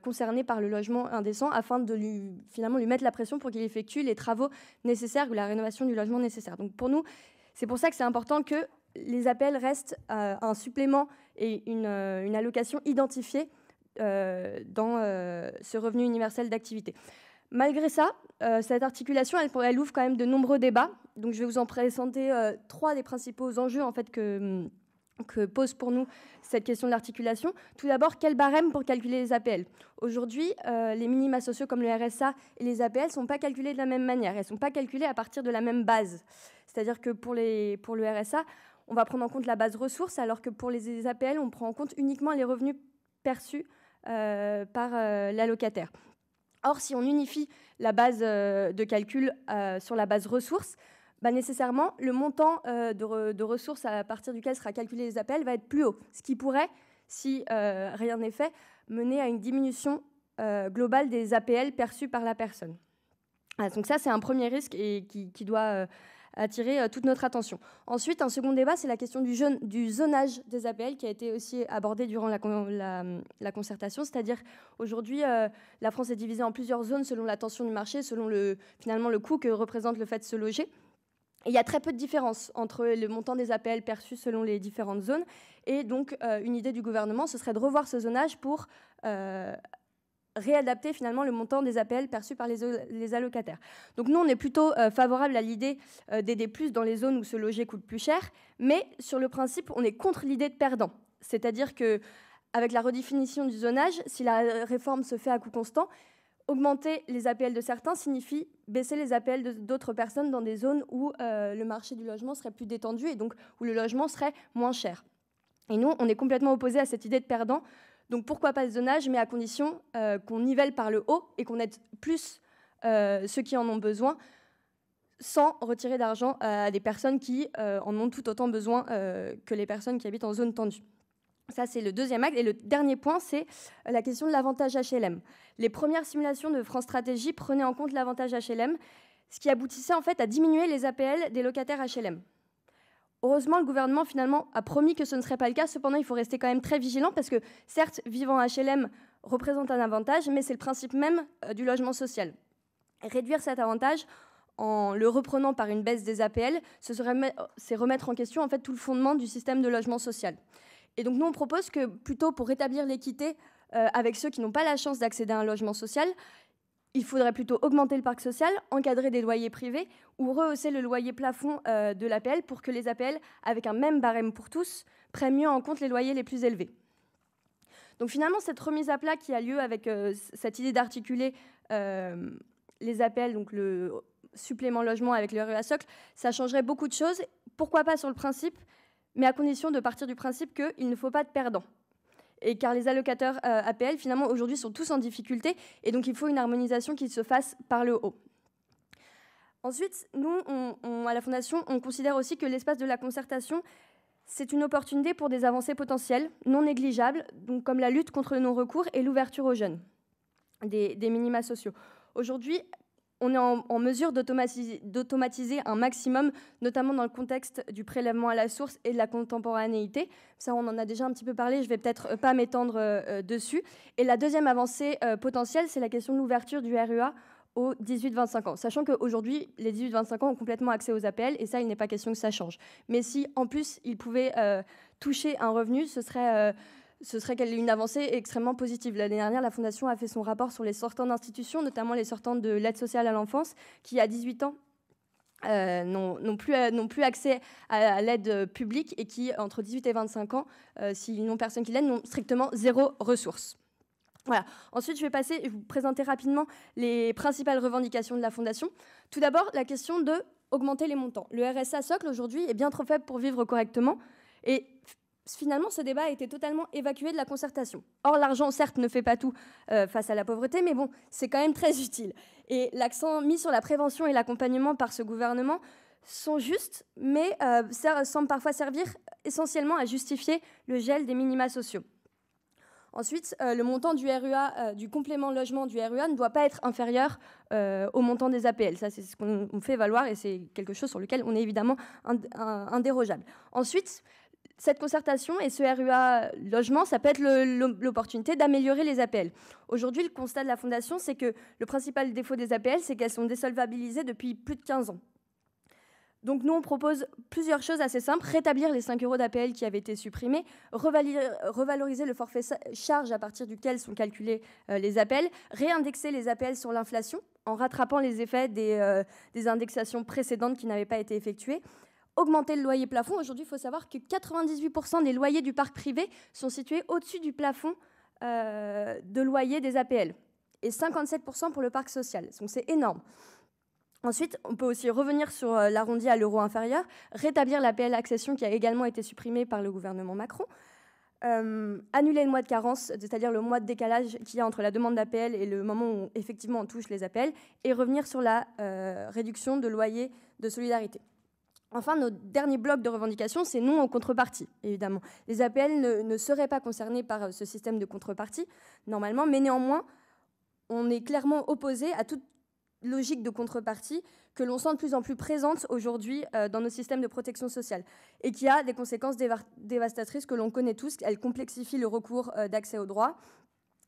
concerné par le logement indécent, afin de finalement lui mettre la pression pour qu'il effectue les travaux nécessaires ou la rénovation du logement nécessaire. Donc pour nous, c'est pour ça que c'est important que les APL restent un supplément et une allocation identifiée dans ce revenu universel d'activité. Malgré ça, cette articulation, elle ouvre quand même de nombreux débats. Donc, je vais vous en présenter trois des principaux enjeux en fait, que pose pour nous cette question de l'articulation. Tout d'abord, quel barème pour calculer les APL? Aujourd'hui, les minima sociaux comme le RSA et les APL ne sont pas calculés de la même manière. Elles ne sont pas calculées à partir de la même base. C'est-à-dire que pour le RSA, on va prendre en compte la base ressources, alors que pour les APL, on prend en compte uniquement les revenus perçus par l'allocataire. Or, si on unifie la base de calcul sur la base ressources, nécessairement, le montant de ressources à partir duquel sera calculé les APL va être plus haut, ce qui pourrait, si rien n'est fait, mener à une diminution globale des APL perçues par la personne. Donc ça, c'est un premier risque et qui doit attirer toute notre attention. Ensuite, un second débat, c'est la question du zonage des APL qui a été aussi abordé durant la concertation. C'est-à-dire, aujourd'hui, la France est divisée en plusieurs zones selon la tension du marché, selon finalement le coût que représente le fait de se loger. Et il y a très peu de différence entre le montant des APL perçus selon les différentes zones. Et donc, une idée du gouvernement, ce serait de revoir ce zonage pour réadapter finalement le montant des APL perçus par les allocataires. Donc nous, on est plutôt favorable à l'idée d'aider plus dans les zones où se loger coûte plus cher, mais sur le principe, on est contre l'idée de perdant. C'est-à-dire qu'avec la redéfinition du zonage, si la réforme se fait à coût constant, augmenter les APL de certains signifie baisser les APL d'autres personnes dans des zones où le marché du logement serait plus détendu et donc où le logement serait moins cher. Et nous, on est complètement opposés à cette idée de perdant. Donc pourquoi pas le zonage, mais à condition qu'on nivelle par le haut et qu'on aide plus ceux qui en ont besoin, sans retirer d'argent à des personnes qui en ont tout autant besoin que les personnes qui habitent en zone tendue. Ça, c'est le deuxième axe. Et le dernier point, c'est la question de l'avantage HLM. Les premières simulations de France Stratégie prenaient en compte l'avantage HLM, ce qui aboutissait en fait à diminuer les APL des locataires HLM. Heureusement, le gouvernement, finalement, a promis que ce ne serait pas le cas. Cependant, il faut rester quand même très vigilant parce que, certes, vivre en HLM représente un avantage, mais c'est le principe même du logement social. Réduire cet avantage en le reprenant par une baisse des APL, c'est remettre en question en fait, tout le fondement du système de logement social. Et donc, nous, on propose que, plutôt pour rétablir l'équité avec ceux qui n'ont pas la chance d'accéder à un logement social, il faudrait plutôt augmenter le parc social, encadrer des loyers privés ou rehausser le loyer plafond de l'APL pour que les APL, avec un même barème pour tous, prennent mieux en compte les loyers les plus élevés. Donc finalement, cette remise à plat qui a lieu avec cette idée d'articuler les APL, donc le supplément logement avec le RUA socle, ça changerait beaucoup de choses pourquoi pas sur le principe, mais à condition de partir du principe qu'il ne faut pas de perdants. Et car les allocataires APL, finalement, aujourd'hui, sont tous en difficulté, et donc il faut une harmonisation qui se fasse par le haut. Ensuite, nous, à la Fondation, on considère aussi que l'espace de la concertation, c'est une opportunité pour des avancées potentielles, non négligeables, donc comme la lutte contre le non-recours et l'ouverture aux jeunes des minima sociaux. Aujourd'hui, on est en mesure d'automatiser un maximum, notamment dans le contexte du prélèvement à la source et de la contemporanéité. Ça, on en a déjà un petit peu parlé, je ne vais peut-être pas m'étendre dessus. Et la deuxième avancée potentielle, c'est la question de l'ouverture du RUA aux 18-25 ans. Sachant qu'aujourd'hui, les 18-25 ans ont complètement accès aux APL, et ça, il n'est pas question que ça change. Mais si, en plus, ils pouvaient toucher un revenu, ce serait une avancée extrêmement positive. L'année dernière, la Fondation a fait son rapport sur les sortants d'institutions, notamment les sortants de l'aide sociale à l'enfance, qui, à 18 ans, n'ont plus accès à l'aide publique, et qui, entre 18 et 25 ans, s'ils n'ont personne qui l'aide, n'ont strictement zéro ressource. Voilà. Ensuite, je vais vous présenter rapidement les principales revendications de la Fondation. Tout d'abord, la question d'augmenter les montants. Le RSA socle, aujourd'hui, est bien trop faible pour vivre correctement, et finalement, ce débat a été totalement évacué de la concertation. Or, l'argent, certes, ne fait pas tout face à la pauvreté, mais bon, c'est quand même très utile. Et l'accent mis sur la prévention et l'accompagnement par ce gouvernement sont justes, mais semblent parfois servir essentiellement à justifier le gel des minima sociaux. Ensuite, le montant du RUA, du complément logement du RUA, ne doit pas être inférieur au montant des APL. Ça, c'est ce qu'on fait valoir, et c'est quelque chose sur lequel on est évidemment indérogeable. Ensuite, cette concertation et ce RUA logement, ça peut être l'opportunité d'améliorer les APL. Aujourd'hui, le constat de la Fondation, c'est que le principal défaut des APL, c'est qu'elles sont désolvabilisées depuis plus de 15 ans. Donc nous, on propose plusieurs choses assez simples. Rétablir les 5 € d'APL qui avaient été supprimés, revaloriser le forfait charge à partir duquel sont calculés les APL, réindexer les APL sur l'inflation en rattrapant les effets des indexations précédentes qui n'avaient pas été effectuées, augmenter le loyer plafond. Aujourd'hui, il faut savoir que 98% des loyers du parc privé sont situés au-dessus du plafond de loyer des APL, et 57% pour le parc social. Donc c'est énorme. Ensuite, on peut aussi revenir sur l'arrondi à l'euro inférieur, rétablir l'APL accession qui a également été supprimée par le gouvernement Macron, annuler le mois de carence, c'est-à-dire le mois de décalage qu'il y a entre la demande d'APL et le moment où effectivement on touche les APL, et revenir sur la réduction de loyer de solidarité. Enfin, notre dernier bloc de revendications, c'est non aux contreparties, évidemment. Les APL ne seraient pas concernés par ce système de contrepartie, normalement, mais néanmoins, on est clairement opposé à toute logique de contrepartie que l'on sent de plus en plus présente aujourd'hui dans nos systèmes de protection sociale, et qui a des conséquences dévastatrices que l'on connaît tous. Elle complexifie le recours d'accès aux droits,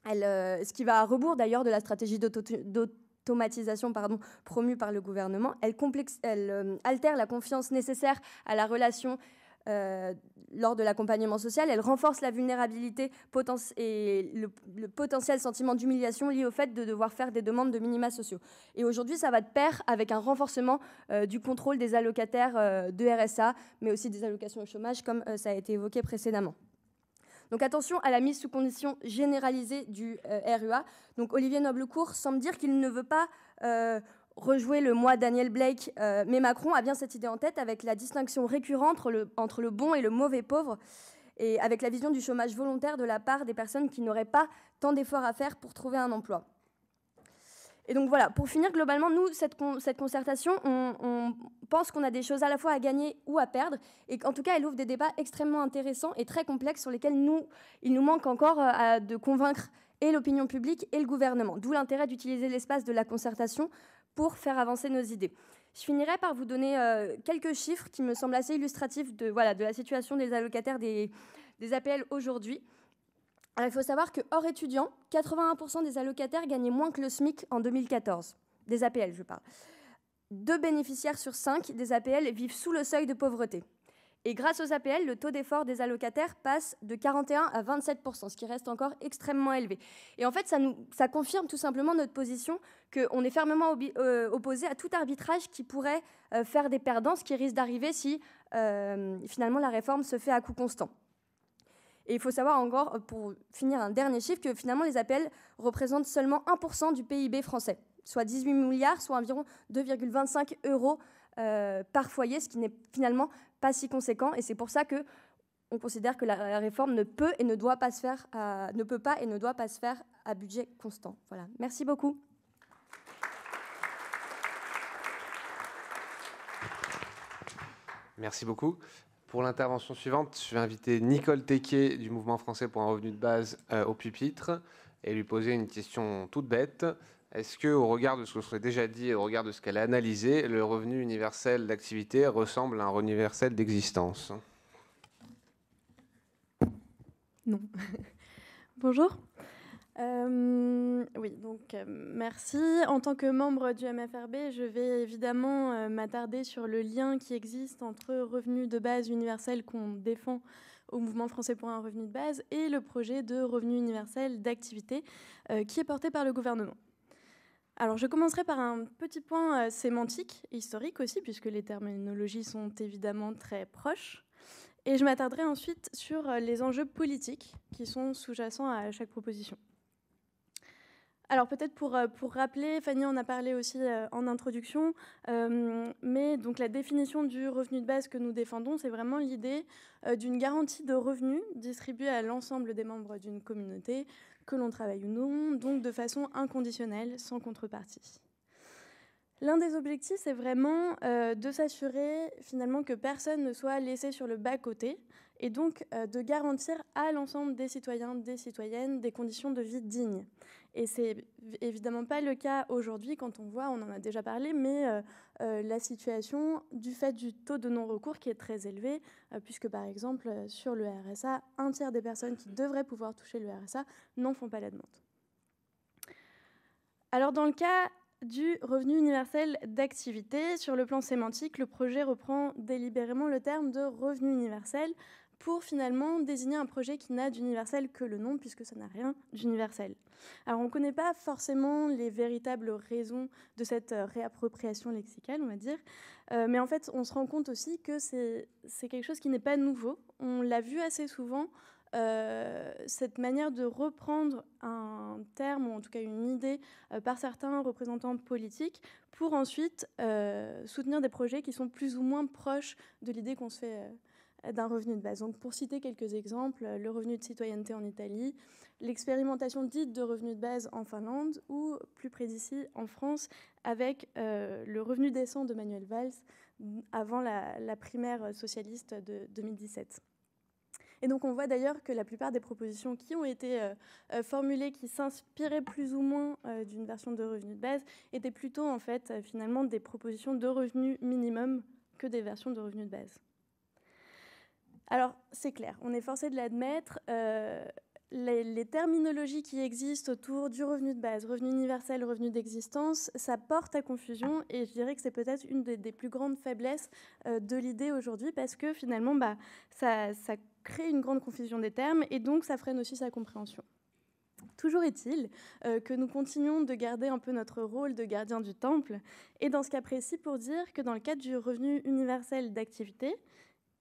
ce qui va à rebours d'ailleurs de la stratégie d'automatisation promue par le gouvernement. Elle altère la confiance nécessaire à la relation lors de l'accompagnement social. Elle renforce la vulnérabilité et le potentiel sentiment d'humiliation lié au fait de devoir faire des demandes de minima sociaux. Et aujourd'hui, ça va de pair avec un renforcement du contrôle des allocataires de RSA, mais aussi des allocations au chômage, comme ça a été évoqué précédemment. Donc attention à la mise sous condition généralisée du RUA. Donc Olivier Noblecourt semble dire qu'il ne veut pas rejouer le moi Daniel Blake, mais Macron a bien cette idée en tête, avec la distinction récurrente entre le bon et le mauvais pauvre, et avec la vision du chômage volontaire de la part des personnes qui n'auraient pas tant d'efforts à faire pour trouver un emploi. Et donc voilà, pour finir, globalement, nous, cette concertation, on pense qu'on a des choses à la fois à gagner ou à perdre, et qu'en tout cas, elle ouvre des débats extrêmement intéressants et très complexes sur lesquels il nous manque encore de convaincre et l'opinion publique et le gouvernement, d'où l'intérêt d'utiliser l'espace de la concertation pour faire avancer nos idées. Je finirai par vous donner quelques chiffres qui me semblent assez illustratifs de la situation des allocataires des APL aujourd'hui. Alors, il faut savoir que hors étudiants, 81% des allocataires gagnaient moins que le SMIC en 2014. Des APL, je parle. 2 bénéficiaires sur 5 des APL vivent sous le seuil de pauvreté. Et grâce aux APL, le taux d'effort des allocataires passe de 41 à 27%, ce qui reste encore extrêmement élevé. Et en fait, ça confirme tout simplement notre position qu'on est fermement opposé à tout arbitrage qui pourrait faire des perdants, ce qui risque d'arriver si finalement la réforme se fait à coût constant. Et il faut savoir encore, pour finir, un dernier chiffre, que finalement les APL représentent seulement 1% du PIB français. soit 18 milliards, soit environ 2,25 euros par foyer, ce qui n'est finalement pas si conséquent. Et c'est pour ça qu'on considère que la réforme ne peut et ne doit pas se faire à budget constant. Voilà. Merci beaucoup.
Merci beaucoup. Pour l'intervention suivante, je vais inviter Nicole Tequier du Mouvement français pour un revenu de base au pupitre et lui poser une question toute bête. Est-ce que, au regard de ce que je vous ai déjà dit et au regard de ce qu'elle a analysé, le revenu universel d'activité ressemble à un revenu universel d'existence?
Non. Bonjour. Oui, donc merci. En tant que membre du MFRB, je vais évidemment m'attarder sur le lien qui existe entre revenu de base universel qu'on défend au Mouvement français pour un revenu de base et le projet de revenu universel d'activité qui est porté par le gouvernement. Alors, je commencerai par un petit point sémantique et historique aussi, puisque les terminologies sont évidemment très proches. Et je m'attarderai ensuite sur les enjeux politiques qui sont sous-jacents à chaque proposition. Alors peut-être pour rappeler, Fanny en a parlé aussi en introduction, mais donc la définition du revenu de base que nous défendons, c'est vraiment l'idée d'une garantie de revenus distribuée à l'ensemble des membres d'une communauté, que l'on travaille ou non, donc de façon inconditionnelle, sans contrepartie. L'un des objectifs, c'est vraiment de s'assurer finalement que personne ne soit laissé sur le bas-côté, et donc de garantir à l'ensemble des citoyens, des citoyennes, des conditions de vie dignes. Et c'est évidemment pas le cas aujourd'hui quand on voit, on en a déjà parlé, mais la situation du fait du taux de non-recours qui est très élevé, puisque par exemple sur le RSA, un tiers des personnes qui devraient pouvoir toucher le RSA n'en font pas la demande. Alors dans le cas du revenu universel d'activité, sur le plan sémantique, le projet reprend délibérément le terme de revenu universel pour finalement désigner un projet qui n'a d'universel que le nom, puisque ça n'a rien d'universel. Alors on ne connaît pas forcément les véritables raisons de cette réappropriation lexicale, on va dire, mais en fait on se rend compte aussi que c'est quelque chose qui n'est pas nouveau. On l'a vu assez souvent, cette manière de reprendre un terme, ou en tout cas une idée, par certains représentants politiques, pour ensuite soutenir des projets qui sont plus ou moins proches de l'idée qu'on se fait d'un revenu de base. Donc, pour citer quelques exemples, le revenu de citoyenneté en Italie, l'expérimentation dite de revenu de base en Finlande, ou plus près d'ici, en France, avec le revenu décent de Manuel Valls avant la primaire socialiste de 2017. Et donc on voit d'ailleurs que la plupart des propositions qui ont été formulées, qui s'inspiraient plus ou moins d'une version de revenu de base, étaient plutôt en fait finalement des propositions de revenu minimum que des versions de revenu de base. Alors c'est clair, on est forcé de l'admettre, les terminologies qui existent autour du revenu de base, revenu universel, revenu d'existence, ça porte à confusion, et je dirais que c'est peut-être une des plus grandes faiblesses de l'idée aujourd'hui, parce que finalement ça crée une grande confusion des termes, et donc ça freine aussi sa compréhension. Toujours est-il que nous continuons de garder un peu notre rôle de gardien du temple, et dans ce cas précis pour dire que dans le cadre du revenu universel d'activité,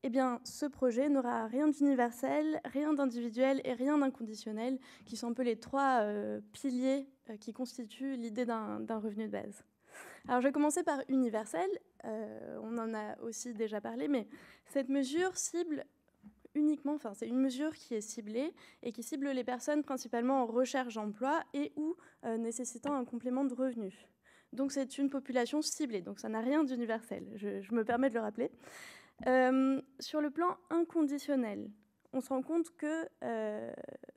eh bien, ce projet n'aura rien d'universel, rien d'individuel et rien d'inconditionnel, qui sont un peu les trois piliers qui constituent l'idée d'un revenu de base. Alors, je vais commencer par universel. On en a aussi déjà parlé, mais cette mesure cible uniquement, enfin, c'est une mesure qui est ciblée et qui cible les personnes principalement en recherche d'emploi et ou nécessitant un complément de revenu. Donc, c'est une population ciblée, donc ça n'a rien d'universel. Je me permets de le rappeler. Sur le plan inconditionnel, on se rend compte que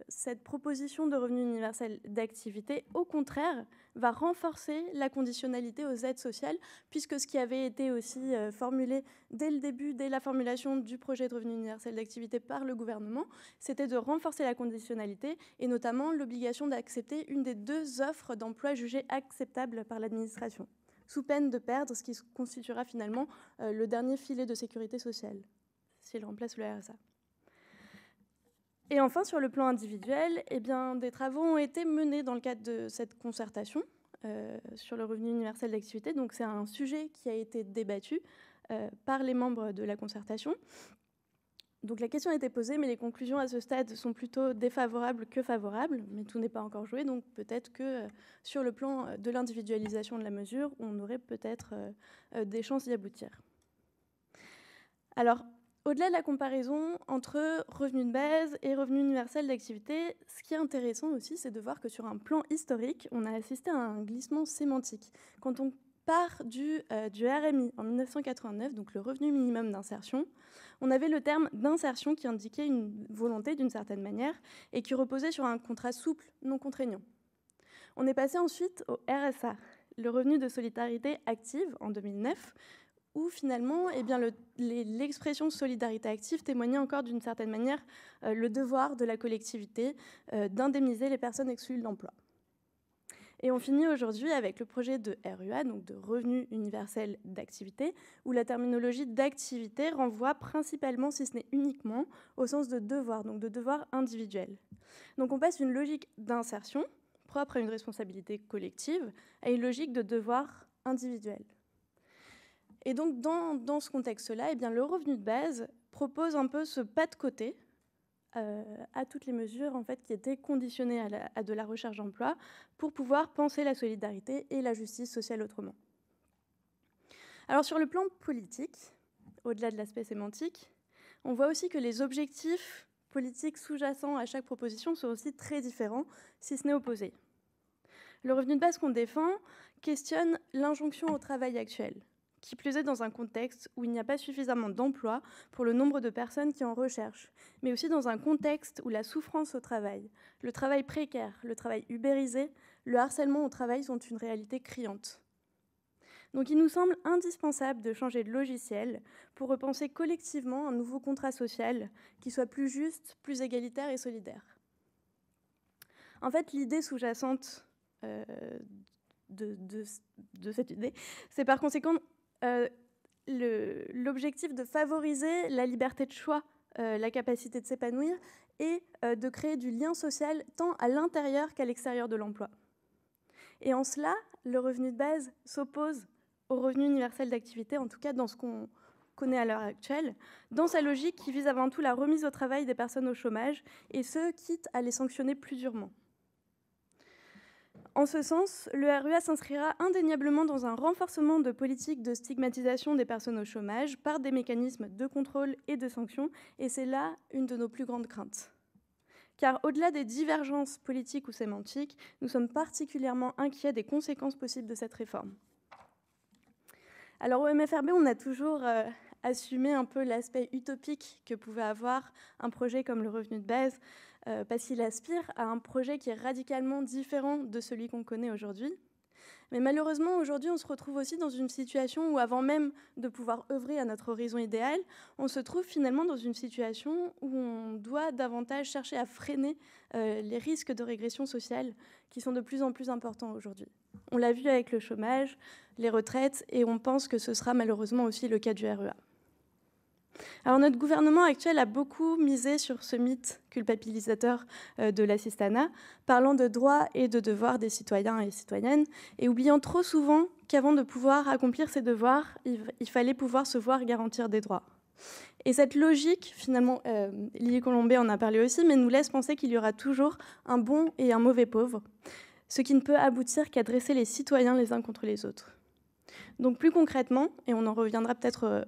cette proposition de revenu universel d'activité, au contraire, va renforcer la conditionnalité aux aides sociales, puisque ce qui avait été aussi formulé dès le début, dès la formulation du projet de revenu universel d'activité par le gouvernement, c'était de renforcer la conditionnalité, et notamment l'obligation d'accepter une des deux offres d'emploi jugées acceptables par l'administration, sous peine de perdre ce qui constituera finalement le dernier filet de sécurité sociale, s'il remplace le RSA. Et enfin, sur le plan individuel, eh bien, des travaux ont été menés dans le cadre de cette concertation sur le revenu universel d'activité. Donc c'est un sujet qui a été débattu par les membres de la concertation. Donc la question a été posée, mais les conclusions à ce stade sont plutôt défavorables que favorables, mais tout n'est pas encore joué, donc peut-être que sur le plan de l'individualisation de la mesure, on aurait peut-être des chances d'y aboutir. Alors, au-delà de la comparaison entre revenu de base et revenu universel d'activité, ce qui est intéressant aussi, c'est de voir que sur un plan historique, on a assisté à un glissement sémantique. Quand on part du RMI en 1989, donc le revenu minimum d'insertion, on avait le terme d'insertion qui indiquait une volonté d'une certaine manière et qui reposait sur un contrat souple, non contraignant. On est passé ensuite au RSA, le revenu de solidarité active, en 2009, où finalement l'expression solidarité active témoignait encore d'une certaine manière le devoir de la collectivité d'indemniser les personnes exclues de l'emploi. Et on finit aujourd'hui avec le projet de RUA, donc de revenu universel d'activité, où la terminologie d'activité renvoie principalement, si ce n'est uniquement, au sens de devoir, donc de devoir individuel. Donc on passe d'une logique d'insertion, propre à une responsabilité collective, à une logique de devoir individuel. Et donc dans ce contexte-là, le revenu de base propose un peu ce pas de côté à toutes les mesures en fait, qui étaient conditionnées à de la recherche d'emploi pour pouvoir penser la solidarité et la justice sociale autrement. Alors sur le plan politique, au-delà de l'aspect sémantique, on voit aussi que les objectifs politiques sous-jacents à chaque proposition sont aussi très différents, si ce n'est opposés. Le revenu de base qu'on défend questionne l'injonction au travail actuel, qui plus est dans un contexte où il n'y a pas suffisamment d'emplois pour le nombre de personnes qui en recherchent, mais aussi dans un contexte où la souffrance au travail, le travail précaire, le travail ubérisé, le harcèlement au travail sont une réalité criante. Donc il nous semble indispensable de changer de logiciel pour repenser collectivement un nouveau contrat social qui soit plus juste, plus égalitaire et solidaire. En fait, l'idée sous-jacente de cette idée, c'est par conséquent l'objectif de favoriser la liberté de choix, la capacité de s'épanouir et de créer du lien social tant à l'intérieur qu'à l'extérieur de l'emploi. Et en cela, le revenu de base s'oppose au revenu universel d'activité, en tout cas dans ce qu'on connaît à l'heure actuelle, dans sa logique qui vise avant tout la remise au travail des personnes au chômage, et ce, quitte à les sanctionner plus durement. En ce sens, le RUA s'inscrira indéniablement dans un renforcement de politiques de stigmatisation des personnes au chômage par des mécanismes de contrôle et de sanctions, et c'est là une de nos plus grandes craintes. Car au-delà des divergences politiques ou sémantiques, nous sommes particulièrement inquiets des conséquences possibles de cette réforme. Alors au MFRB, on a toujours assumé un peu l'aspect utopique que pouvait avoir un projet comme le revenu de base, parce qu'il aspire à un projet qui est radicalement différent de celui qu'on connaît aujourd'hui. Mais malheureusement, aujourd'hui, on se retrouve aussi dans une situation où, avant même de pouvoir œuvrer à notre horizon idéal, on se trouve finalement dans une situation où on doit davantage chercher à freiner les risques de régression sociale qui sont de plus en plus importants aujourd'hui. On l'a vu avec le chômage, les retraites, et on pense que ce sera malheureusement aussi le cas du REA. Alors notre gouvernement actuel a beaucoup misé sur ce mythe culpabilisateur de l'assistanat, parlant de droits et de devoirs des citoyens et citoyennes, et oubliant trop souvent qu'avant de pouvoir accomplir ses devoirs, il fallait pouvoir se voir garantir des droits. Et cette logique, finalement, Lily Colombet en a parlé aussi, mais nous laisse penser qu'il y aura toujours un bon et un mauvais pauvre, ce qui ne peut aboutir qu'à dresser les citoyens les uns contre les autres. Donc plus concrètement, et on en reviendra peut-être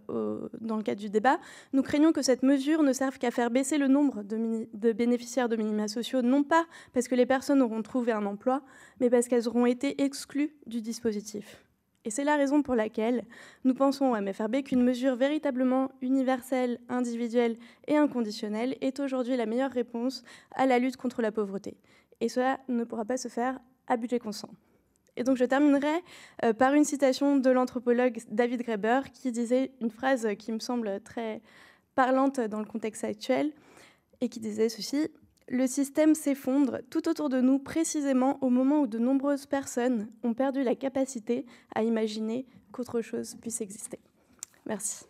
dans le cadre du débat, nous craignons que cette mesure ne serve qu'à faire baisser le nombre de bénéficiaires de minima sociaux, non pas parce que les personnes auront trouvé un emploi, mais parce qu'elles auront été exclues du dispositif. Et c'est la raison pour laquelle nous pensons au MFRB qu'une mesure véritablement universelle, individuelle et inconditionnelle est aujourd'hui la meilleure réponse à la lutte contre la pauvreté. Et cela ne pourra pas se faire à budget constant. Et donc je terminerai par une citation de l'anthropologue David Graeber qui disait une phrase qui me semble très parlante dans le contexte actuel et qui disait ceci: « Le système s'effondre tout autour de nous précisément au moment où de nombreuses personnes ont perdu la capacité à imaginer qu'autre chose puisse exister. » Merci.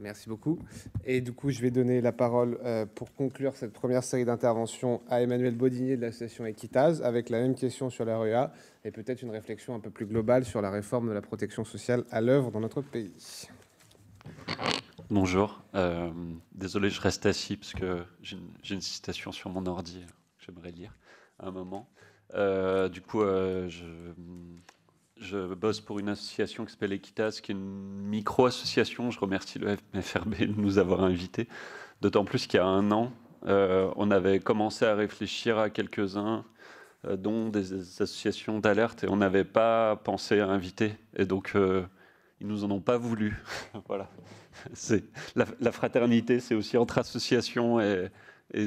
Merci beaucoup. Et du coup, je vais donner la parole pour conclure cette première série d'interventions à Emmanuel Bodinier de l'association Equitaz, avec la même question sur la REA et peut-être une réflexion un peu plus globale sur la réforme de la protection sociale à l'œuvre dans notre pays.
Bonjour. Désolé, je reste assis parce que j'ai une citation sur mon ordi que j'aimerais lire à un moment. Du coup, je bosse pour une association qui s'appelle Equitaz, qui est une micro-association. Je remercie le FRB de nous avoir invités. D'autant plus qu'il y a un an, on avait commencé à réfléchir à quelques-uns, dont des associations d'alerte, et on n'avait pas pensé à inviter. Et donc, ils nous en ont pas voulu. Voilà. La fraternité, c'est aussi entre associations, et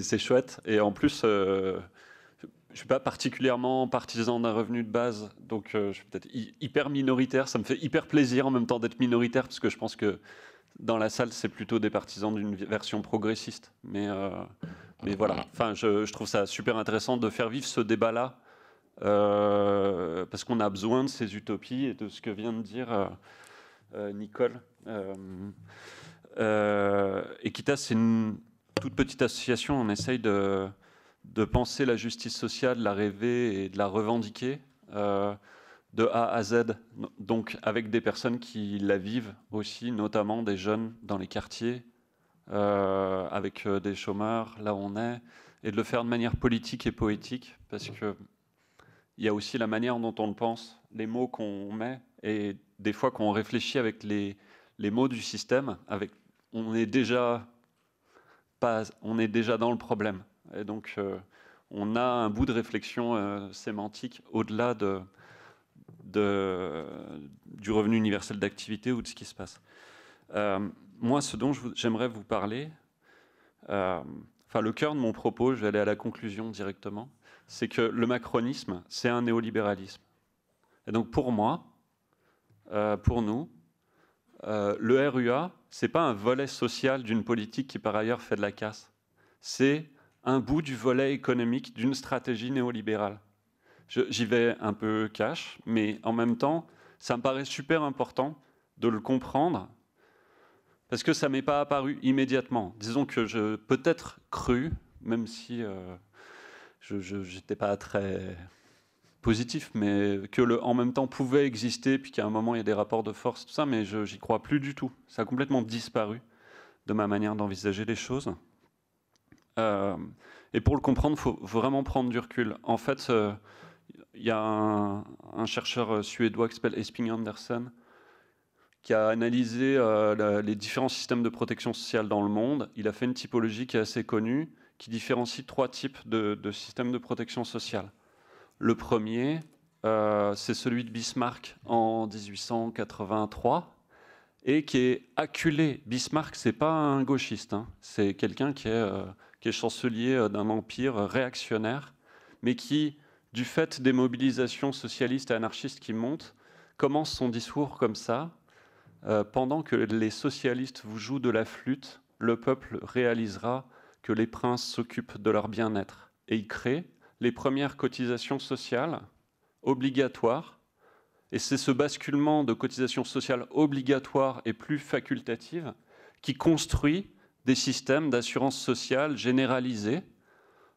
c'est chouette. Et en plus, je ne suis pas particulièrement partisan d'un revenu de base, donc je suis peut-être hyper minoritaire. Ça me fait hyper plaisir en même temps d'être minoritaire, parce que je pense que dans la salle, c'est plutôt des partisans d'une version progressiste. Mais voilà, enfin, je trouve ça super intéressant de faire vivre ce débat-là, parce qu'on a besoin de ces utopies et de ce que vient de dire Nicole. Equitaz, c'est une toute petite association. On essaye de penser la justice sociale, de la rêver et de la revendiquer de A à Z, donc avec des personnes qui la vivent aussi, notamment des jeunes dans les quartiers, avec des chômeurs, là où on est, et de le faire de manière politique et poétique, parce que il y a aussi la manière dont on le pense, les mots qu'on met, et des fois qu'on réfléchit avec les mots du système, on est déjà dans le problème. Et donc, on a un bout de réflexion sémantique au-delà du revenu universel d'activité ou de ce qui se passe. Moi, ce dont j'aimerais vous parler, le cœur de mon propos, je vais aller à la conclusion directement, c'est que le macronisme, c'est un néolibéralisme. Et donc, pour moi, pour nous, le RUA, ce n'est pas un volet social d'une politique qui, par ailleurs, fait de la casse. C'est un bout du volet économique d'une stratégie néolibérale. J'y vais un peu cash, mais en même temps, ça me paraît super important de le comprendre, parce que ça ne m'est pas apparu immédiatement. Disons que je peut-être cru, même si je n'étais pas très positif, mais que en même temps pouvait exister, puis qu'à un moment il y a des rapports de force, tout ça, mais j'y crois plus du tout. Ça a complètement disparu de ma manière d'envisager les choses. Et pour le comprendre, il faut vraiment prendre du recul. En fait, il y a un chercheur suédois qui s'appelle Esping Andersen qui a analysé les différents systèmes de protection sociale dans le monde. Il a fait une typologie qui est assez connue, qui différencie 3 types de systèmes de protection sociale. Le premier, c'est celui de Bismarck en 1883, et qui est acculé. Bismarck, c'est pas un gauchiste, hein. C'est quelqu'un qui est chancelier d'un empire réactionnaire, mais qui, du fait des mobilisations socialistes et anarchistes qui montent, commence son discours comme ça. Pendant que les socialistes vous jouent de la flûte, le peuple réalisera que les princes s'occupent de leur bien-être. Et il crée les premières cotisations sociales obligatoires. Et c'est ce basculement de cotisations sociales obligatoires et plus facultatives qui construit des systèmes d'assurance sociale généralisés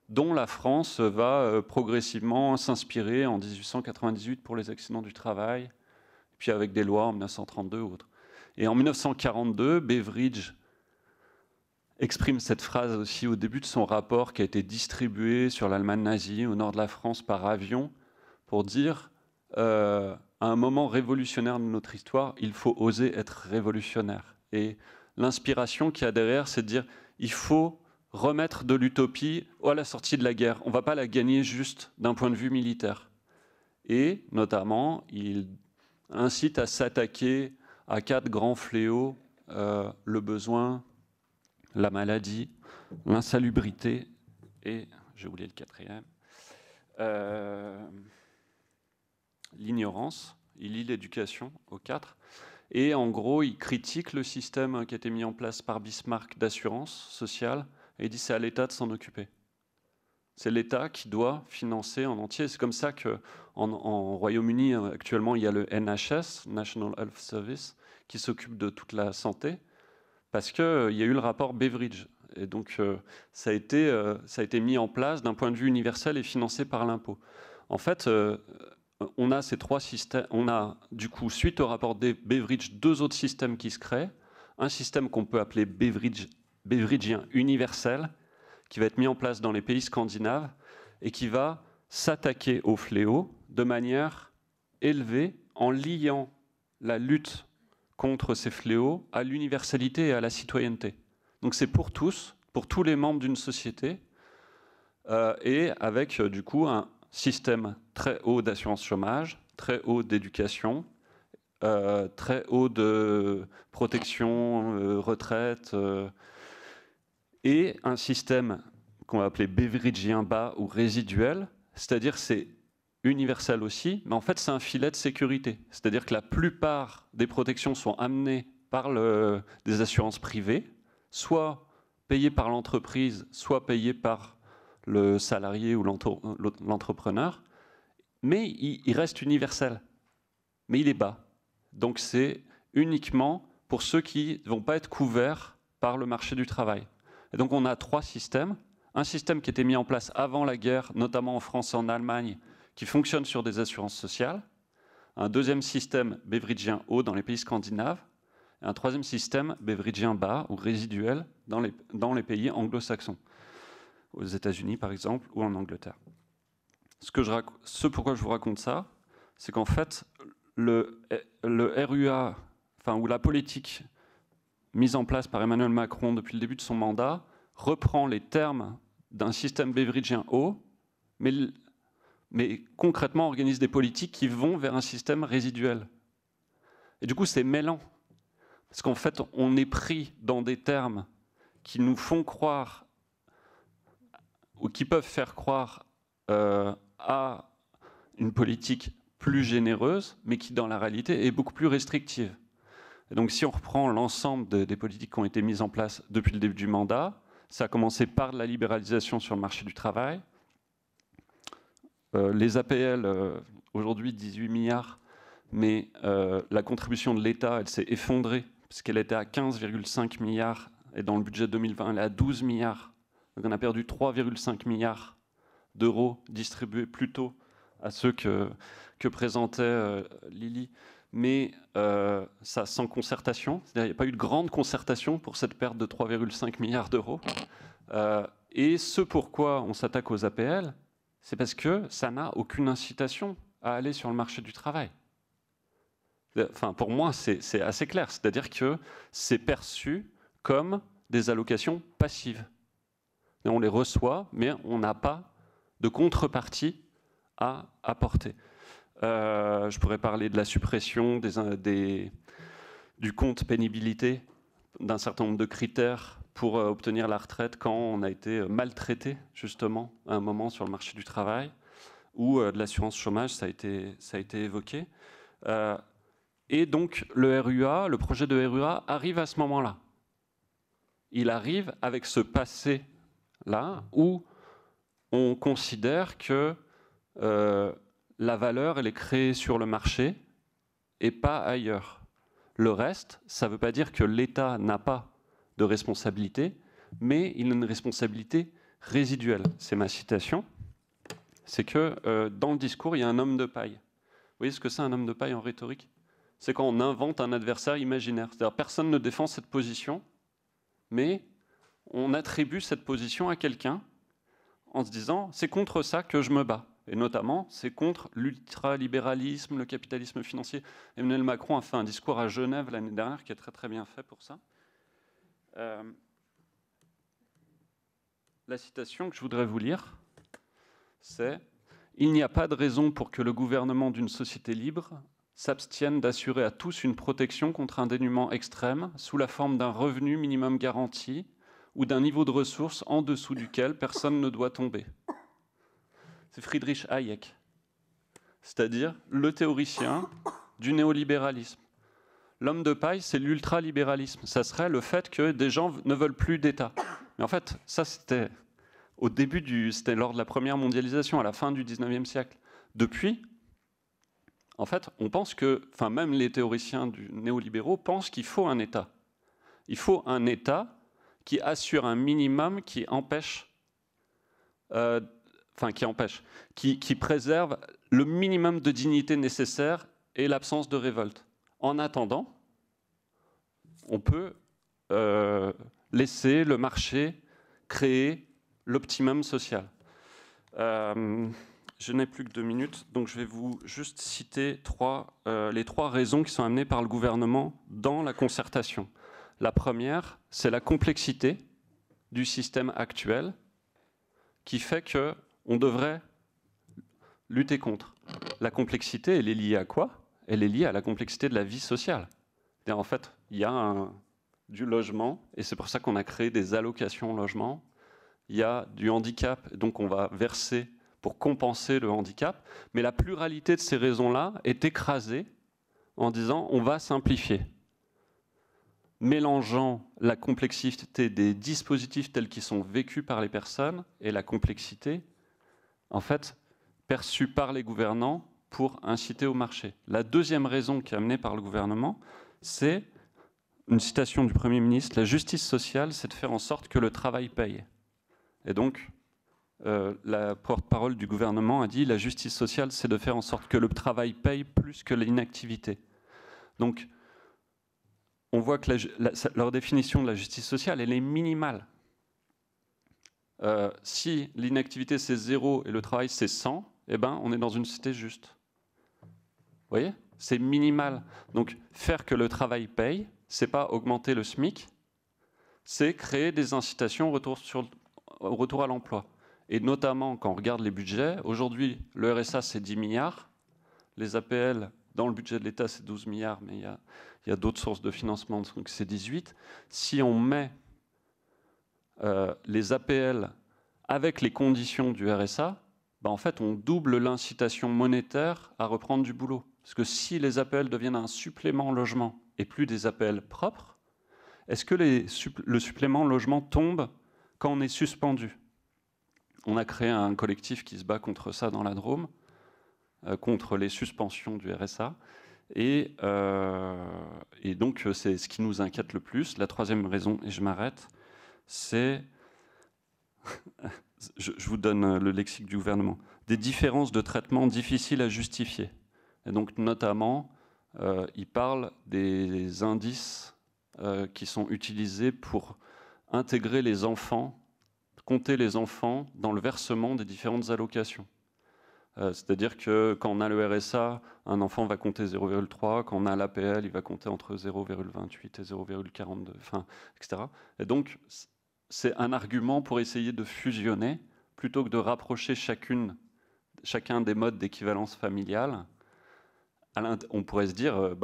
dont la France va progressivement s'inspirer en 1898 pour les accidents du travail, puis avec des lois en 1932 ou autres. Et en 1942, Beveridge exprime cette phrase aussi au début de son rapport qui a été distribué sur l'Allemagne nazie au nord de la France par avion pour dire à un moment révolutionnaire de notre histoire, il faut oser être révolutionnaire. Et l'inspiration qu'il y a derrière, c'est de dire il faut remettre de l'utopie à la sortie de la guerre. On ne va pas la gagner juste d'un point de vue militaire. Et notamment, il incite à s'attaquer à 4 grands fléaux, le besoin, la maladie, l'insalubrité et, j'ai oublié le 4e, l'ignorance. Il lie l'éducation aux 4. Et en gros, il critique le système qui a été mis en place par Bismarck d'assurance sociale et il dit c'est à l'État de s'en occuper. C'est l'État qui doit financer en entier. C'est comme ça qu'en Royaume-Uni, actuellement, il y a le NHS, National Health Service, qui s'occupe de toute la santé. parce qu'il y a eu le rapport Beveridge. Et donc, ça a été mis en place d'un point de vue universel et financé par l'impôt. En fait, on a ces 3 systèmes. On a, du coup, suite au rapport Beveridge, 2 autres systèmes qui se créent. Un système qu'on peut appeler Beveridgien universel, qui va être mis en place dans les pays scandinaves et qui va s'attaquer au fléau de manière élevée en liant la lutte contre ces fléaux à l'universalité et à la citoyenneté. Donc c'est pour tous les membres d'une société, et avec du coup un système très haut d'assurance chômage, très haut d'éducation, très haut de protection, retraite, et un système qu'on va appeler Beveridgien bas ou résiduel, c'est-à-dire c'est universel aussi, mais en fait c'est un filet de sécurité. C'est-à-dire que la plupart des protections sont amenées par des assurances privées, soit payées par l'entreprise, soit payées par le salarié ou l'entrepreneur, mais il reste universel, mais il est bas. Donc c'est uniquement pour ceux qui ne vont pas être couverts par le marché du travail. Et donc on a 3 systèmes. Un système qui était mis en place avant la guerre, notamment en France et en Allemagne, qui fonctionne sur des assurances sociales. Un deuxième système Beveridgien haut dans les pays scandinaves. Et un troisième système Beveridgien bas ou résiduel dans les pays anglo-saxons. Aux États-Unis, par exemple, ou en Angleterre. Ce pourquoi je vous raconte ça, c'est qu'en fait, le RUA, ou la politique mise en place par Emmanuel Macron depuis le début de son mandat, reprend les termes d'un système Beveridgien haut, mais concrètement organise des politiques qui vont vers un système résiduel. Et du coup, c'est mêlant. Parce qu'en fait, on est pris dans des termes qui nous font croire, ou qui peuvent faire croire à une politique plus généreuse, mais qui, dans la réalité, est beaucoup plus restrictive. Et donc, si on reprend l'ensemble des politiques qui ont été mises en place depuis le début du mandat, ça a commencé par la libéralisation sur le marché du travail. Les APL, aujourd'hui 18 milliards, mais la contribution de l'État, elle s'est effondrée, puisqu'elle était à 15,5 milliards, et dans le budget 2020, elle est à 12 milliards. Donc on a perdu 3,5 milliards d'euros distribués plutôt à ceux que présentait Lily, mais ça sans concertation. C'est-à-dire qu'il n'y a pas eu de grande concertation pour cette perte de 3,5 milliards d'euros. Et ce pourquoi on s'attaque aux APL, c'est parce que ça n'a aucune incitation à aller sur le marché du travail. Enfin, pour moi, c'est assez clair. C'est-à-dire que c'est perçu comme des allocations passives. Et on les reçoit, mais on n'a pas de contrepartie à apporter. Je pourrais parler de la suppression du compte pénibilité, d'un certain nombre de critères pour obtenir la retraite quand on a été maltraité, justement, à un moment sur le marché du travail, ou de l'assurance chômage, ça a été évoqué. Et donc, le projet de RUA arrive à ce moment-là. Il arrive avec ce passé-là, où on considère que la valeur, elle est créée sur le marché et pas ailleurs. Le reste, ça ne veut pas dire que l'État n'a pas de responsabilité, mais il a une responsabilité résiduelle. C'est ma citation. C'est que dans le discours, il y a un homme de paille. Vous voyez ce que c'est un homme de paille en rhétorique? C'est quand on invente un adversaire imaginaire. C'est-à-dire personne ne défend cette position, mais on attribue cette position à quelqu'un en se disant « c'est contre ça que je me bats ». Et notamment, c'est contre l'ultralibéralisme, le capitalisme financier. Emmanuel Macron a fait un discours à Genève l'année dernière qui est très très bien fait pour ça. La citation que je voudrais vous lire, c'est « Il n'y a pas de raison pour que le gouvernement d'une société libre s'abstienne d'assurer à tous une protection contre un dénuement extrême sous la forme d'un revenu minimum garanti ou d'un niveau de ressources en dessous duquel personne ne doit tomber. » C'est Friedrich Hayek, c'est-à-dire le théoricien du néolibéralisme. L'homme de paille, c'est l'ultralibéralisme. Ça serait le fait que des gens ne veulent plus d'État. Mais en fait, ça, c'était au début c'était lors de la première mondialisation, à la fin du 19e siècle. Depuis, en fait, on pense que, même les théoriciens du néolibéraux pensent qu'il faut un État. Il faut un État qui assure un minimum qui préserve le minimum de dignité nécessaire et l'absence de révolte. En attendant, on peut laisser le marché créer l'optimum social. Je n'ai plus que 2 minutes, donc je vais vous juste citer les 3 raisons qui sont amenées par le gouvernement dans la concertation. La première, c'est la complexité du système actuel qui fait qu'on devrait lutter contre. La complexité, elle est liée à quoi? Elle est liée à la complexité de la vie sociale. Et en fait, il y a du logement, et c'est pour ça qu'on a créé des allocations logement. Il y a du handicap, donc on va verser pour compenser le handicap. Mais la pluralité de ces raisons-là est écrasée en disant on va simplifier. Mélangeant la complexité des dispositifs tels qu'ils sont vécus par les personnes et la complexité, en fait, perçue par les gouvernants pour inciter au marché. La deuxième raison qui est amenée par le gouvernement, c'est une citation du Premier ministre, la justice sociale, c'est de faire en sorte que le travail paye. Et donc, la porte-parole du gouvernement a dit la justice sociale, c'est de faire en sorte que le travail paye plus que l'inactivité. Donc, on voit que leur définition de la justice sociale, elle est minimale. Si l'inactivité c'est 0 et le travail c'est 100, eh ben, on est dans une société juste. Vous voyez? C'est minimal. Donc, faire que le travail paye, c'est pas augmenter le SMIC, c'est créer des incitations au retour à l'emploi. Et notamment, quand on regarde les budgets, aujourd'hui, le RSA, c'est 10 milliards. Les APL, dans le budget de l'État, c'est 12 milliards, mais il y a d'autres sources de financement, donc c'est 18. Si on met les APL avec les conditions du RSA, ben en fait, on double l'incitation monétaire à reprendre du boulot. Parce que si les APL deviennent un supplément logement et plus des APL propres, est-ce que le supplément logement tombe quand on est suspendu? On a créé un collectif qui se bat contre ça dans la Drôme, contre les suspensions du RSA. Et donc, c'est ce qui nous inquiète le plus. La troisième raison, et je m'arrête, c'est, je vous donne le lexique du gouvernement, des différences de traitement difficiles à justifier. Et donc, notamment, il parle des indices qui sont utilisés pour intégrer les enfants, compter les enfants dans le versement des différentes allocations. C'est-à-dire que quand on a le RSA, un enfant va compter 0,3, quand on a l'APL, il va compter entre 0,28 et 0,42, enfin, etc. Et donc, c'est un argument pour essayer de fusionner, plutôt que de rapprocher chacun des modes d'équivalence familiale. On pourrait se dire,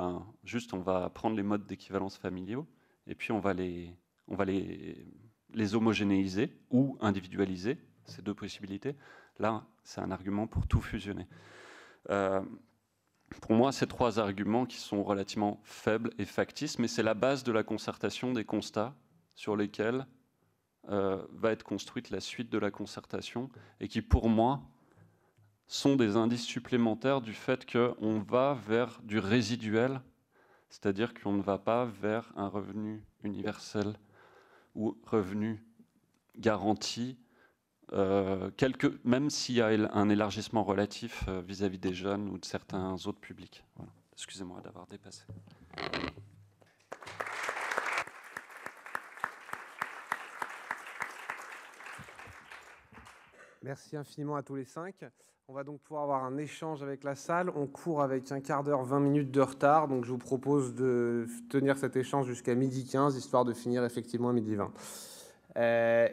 juste on va prendre les modes d'équivalence familiaux, et puis on va les homogénéiser ou individualiser, ces 2 possibilités. Là, c'est un argument pour tout fusionner. Pour moi, ces 3 arguments qui sont relativement faibles et factices, mais c'est la base de la concertation des constats sur lesquels va être construite la suite de la concertation et qui, pour moi, sont des indices supplémentaires du fait qu'on va vers du résiduel, c'est-à-dire qu'on ne va pas vers un revenu universel ou revenu garanti, même s'il y a un élargissement relatif vis-à-vis des jeunes ou de certains autres publics. Voilà. Excusez-moi d'avoir dépassé.
Merci infiniment à tous les 5. On va donc pouvoir avoir un échange avec la salle. On court avec un quart d'heure, 20 minutes de retard. Donc je vous propose de tenir cet échange jusqu'à 12h15, histoire de finir effectivement à 12h20.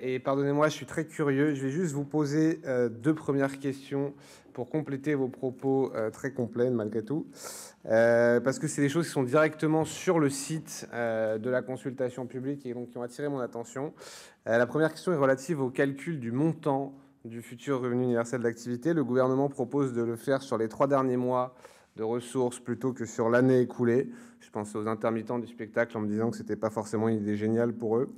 Et pardonnez-moi, je suis très curieux. Je vais juste vous poser 2 premières questions pour compléter vos propos très complets, malgré tout. Parce que c'est des choses qui sont directement sur le site de la consultation publique et donc qui ont attiré mon attention. La première question est relative au calcul du montant du futur revenu universel d'activité. Le gouvernement propose de le faire sur les 3 derniers mois de ressources plutôt que sur l'année écoulée. Je pense aux intermittents du spectacle en me disant que ce n'était pas forcément une idée géniale pour eux.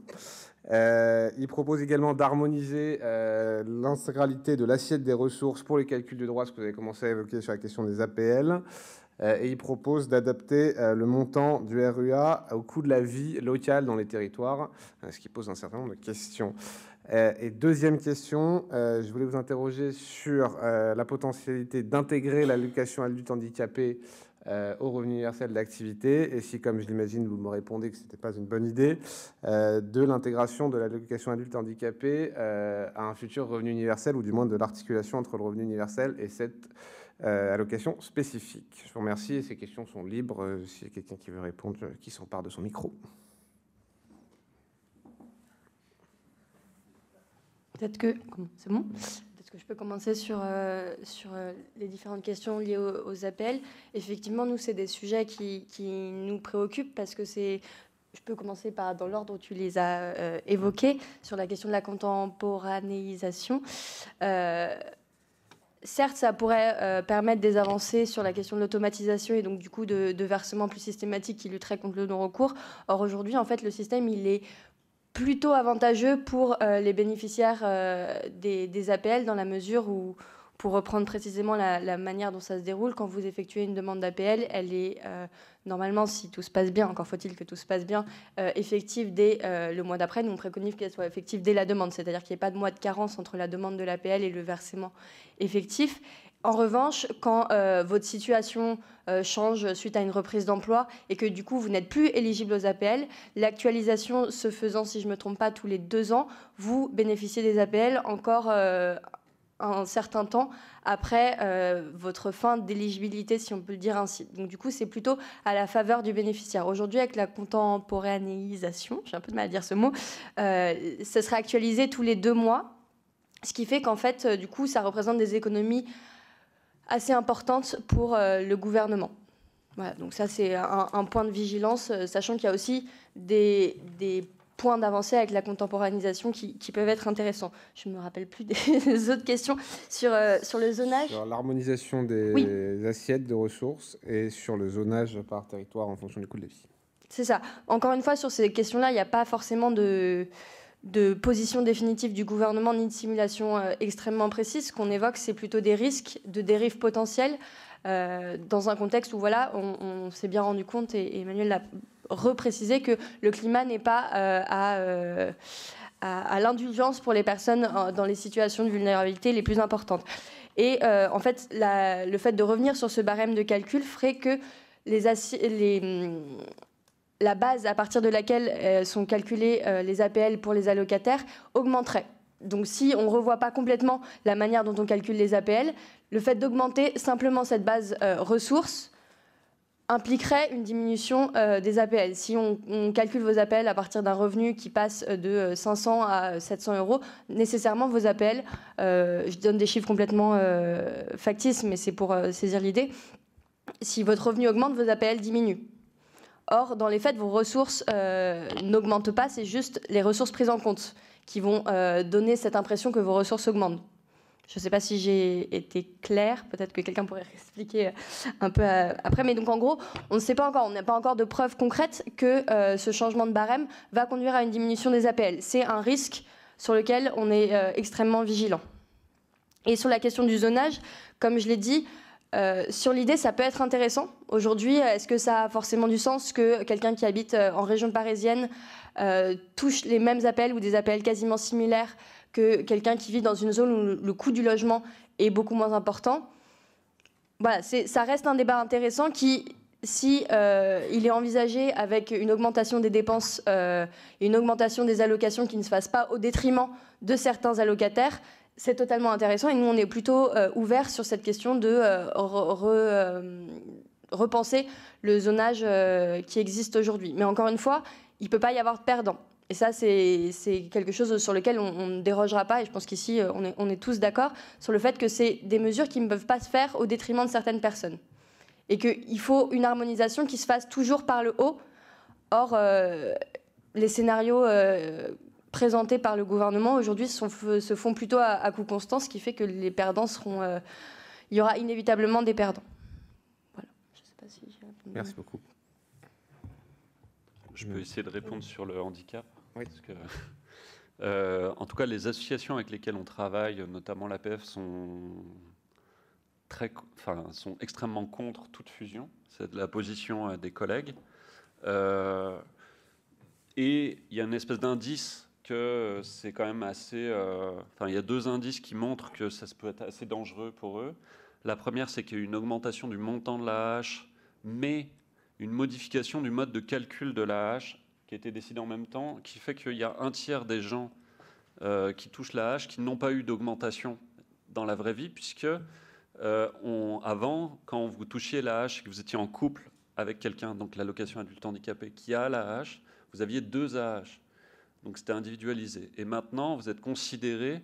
Il propose également d'harmoniser l'intégralité de l'assiette des ressources pour les calculs de droits, ce que vous avez commencé à évoquer sur la question des APL. et il propose d'adapter le montant du RUA au coût de la vie locale dans les territoires, ce qui pose un certain nombre de questions. Et deuxième question, je voulais vous interroger sur la potentialité d'intégrer l'allocation adulte handicapé au revenu universel d'activité, et si, comme je l'imagine, vous me répondez que ce n'était pas une bonne idée, de l'intégration de l'allocation adulte handicapé à un futur revenu universel, ou du moins de l'articulation entre le revenu universel et cette allocation spécifique. Je vous remercie, et ces questions sont libres. S'il y a quelqu'un qui veut répondre, qui s'empare de son micro.
Peut-être que... C'est bon ? Peut-être que je peux commencer sur les différentes questions liées aux APL. Effectivement, nous, c'est des sujets qui nous préoccupent parce que c'est... Je peux commencer dans l'ordre où tu les as évoqués, sur la question de la contemporanéisation. Certes, ça pourrait permettre des avancées sur la question de l'automatisation et donc du coup de versements plus systématiques qui lutteraient contre le non-recours. Or, aujourd'hui, en fait, le système, il est plutôt avantageux pour les bénéficiaires des APL dans la mesure où, pour reprendre précisément la manière dont ça se déroule, quand vous effectuez une demande d'APL, elle est normalement, si tout se passe bien, encore faut-il que tout se passe bien, effective dès le mois d'après. Nous, on préconise qu'elle soit effective dès la demande, c'est-à-dire qu'il n'y ait pas de mois de carence entre la demande de l'APL et le versement effectif. En revanche, quand votre situation change suite à une reprise d'emploi et que du coup vous n'êtes plus éligible aux APL, l'actualisation se faisant, si je ne me trompe pas, tous les 2 ans, vous bénéficiez des APL encore un certain temps après votre fin d'éligibilité, si on peut le dire ainsi. Donc du coup, c'est plutôt à la faveur du bénéficiaire. Aujourd'hui, avec la contemporanéisation, j'ai un peu de mal à dire ce mot, ça sera actualisé tous les 2 mois, ce qui fait qu'en fait, du coup, ça représente des économies assez importante pour le gouvernement. Voilà, donc ça, c'est un point de vigilance, sachant qu'il y a aussi des points d'avancée avec la contemporanéisation qui peuvent être intéressants. Je ne me rappelle plus des autres questions sur le zonage.
Sur l'harmonisation des assiettes de ressources et sur le zonage par territoire en fonction du coût de la vie.
C'est ça. Encore une fois, sur ces questions-là, il n'y a pas forcément de position définitive du gouvernement ni de simulation extrêmement précise. Ce qu'on évoque, c'est plutôt des risques de dérives potentielles dans un contexte où voilà, on s'est bien rendu compte, et Emmanuel l'a reprécisé, que le climat n'est pas à l'indulgence pour les personnes dans les situations de vulnérabilité les plus importantes. Et en fait, le fait de revenir sur ce barème de calcul ferait que la base à partir de laquelle sont calculées les APL pour les allocataires augmenterait. Donc si on ne revoit pas complètement la manière dont on calcule les APL, le fait d'augmenter simplement cette base ressources impliquerait une diminution des APL. Si on calcule vos APL à partir d'un revenu qui passe de 500 à 700 euros, nécessairement vos APL, je donne des chiffres complètement factices, mais c'est pour saisir l'idée, si votre revenu augmente, vos APL diminuent. Or, dans les faits, vos ressources n'augmentent pas, c'est juste les ressources prises en compte qui vont donner cette impression que vos ressources augmentent. Je ne sais pas si j'ai été claire, peut-être que quelqu'un pourrait expliquer un peu après, mais donc en gros, on ne sait pas encore, on n'a pas encore de preuves concrètes que ce changement de barème va conduire à une diminution des APL. C'est un risque sur lequel on est extrêmement vigilant. Et sur la question du zonage, comme je l'ai dit, sur l'idée, ça peut être intéressant. Aujourd'hui, est-ce que ça a forcément du sens que quelqu'un qui habite en région parisienne touche les mêmes APL ou des APL quasiment similaires que quelqu'un qui vit dans une zone où le coût du logement est beaucoup moins important? Voilà, ça reste un débat intéressant qui, si il est envisagé avec une augmentation des dépenses et une augmentation des allocations qui ne se fasse pas au détriment de certains allocataires, c'est totalement intéressant, et nous, on est plutôt ouverts sur cette question de repenser le zonage qui existe aujourd'hui. Mais encore une fois, il ne peut pas y avoir de perdants. Et ça, c'est quelque chose sur lequel on ne dérogera pas, et je pense qu'ici, on est tous d'accord sur le fait que c'est des mesures qui ne peuvent pas se faire au détriment de certaines personnes. Et qu'il faut une harmonisation qui se fasse toujours par le haut. Or, les scénarios présentés par le gouvernement aujourd'hui se font plutôt à coût constant, ce qui fait que les perdants seront... il y aura inévitablement des perdants. Voilà. Je sais pas si j'ai répondu.
Merci beaucoup.
Je peux essayer de répondre sur le handicap.
Oui.
Parce que, en tout cas, les associations avec lesquelles on travaille, notamment l'APF, sont sont extrêmement contre toute fusion. C'est de la position des collègues. Et il y a une espèce d'indice que c'est quand même assez... il y a 2 indices qui montrent que ça peut être assez dangereux pour eux. La première, c'est qu'il y a eu une augmentation du montant de l'AAH, mais une modification du mode de calcul de l'AAH qui a été décidé en même temps, qui fait qu'il y a 1/3 des gens qui touchent l'AAH qui n'ont pas eu d'augmentation dans la vraie vie, puisque avant, quand vous touchiez l'AAH et que vous étiez en couple avec quelqu'un, donc l'allocation adulte handicapé, qui a l'AAH, vous aviez 2 AAH. Donc c'était individualisé. Et maintenant, vous êtes considéré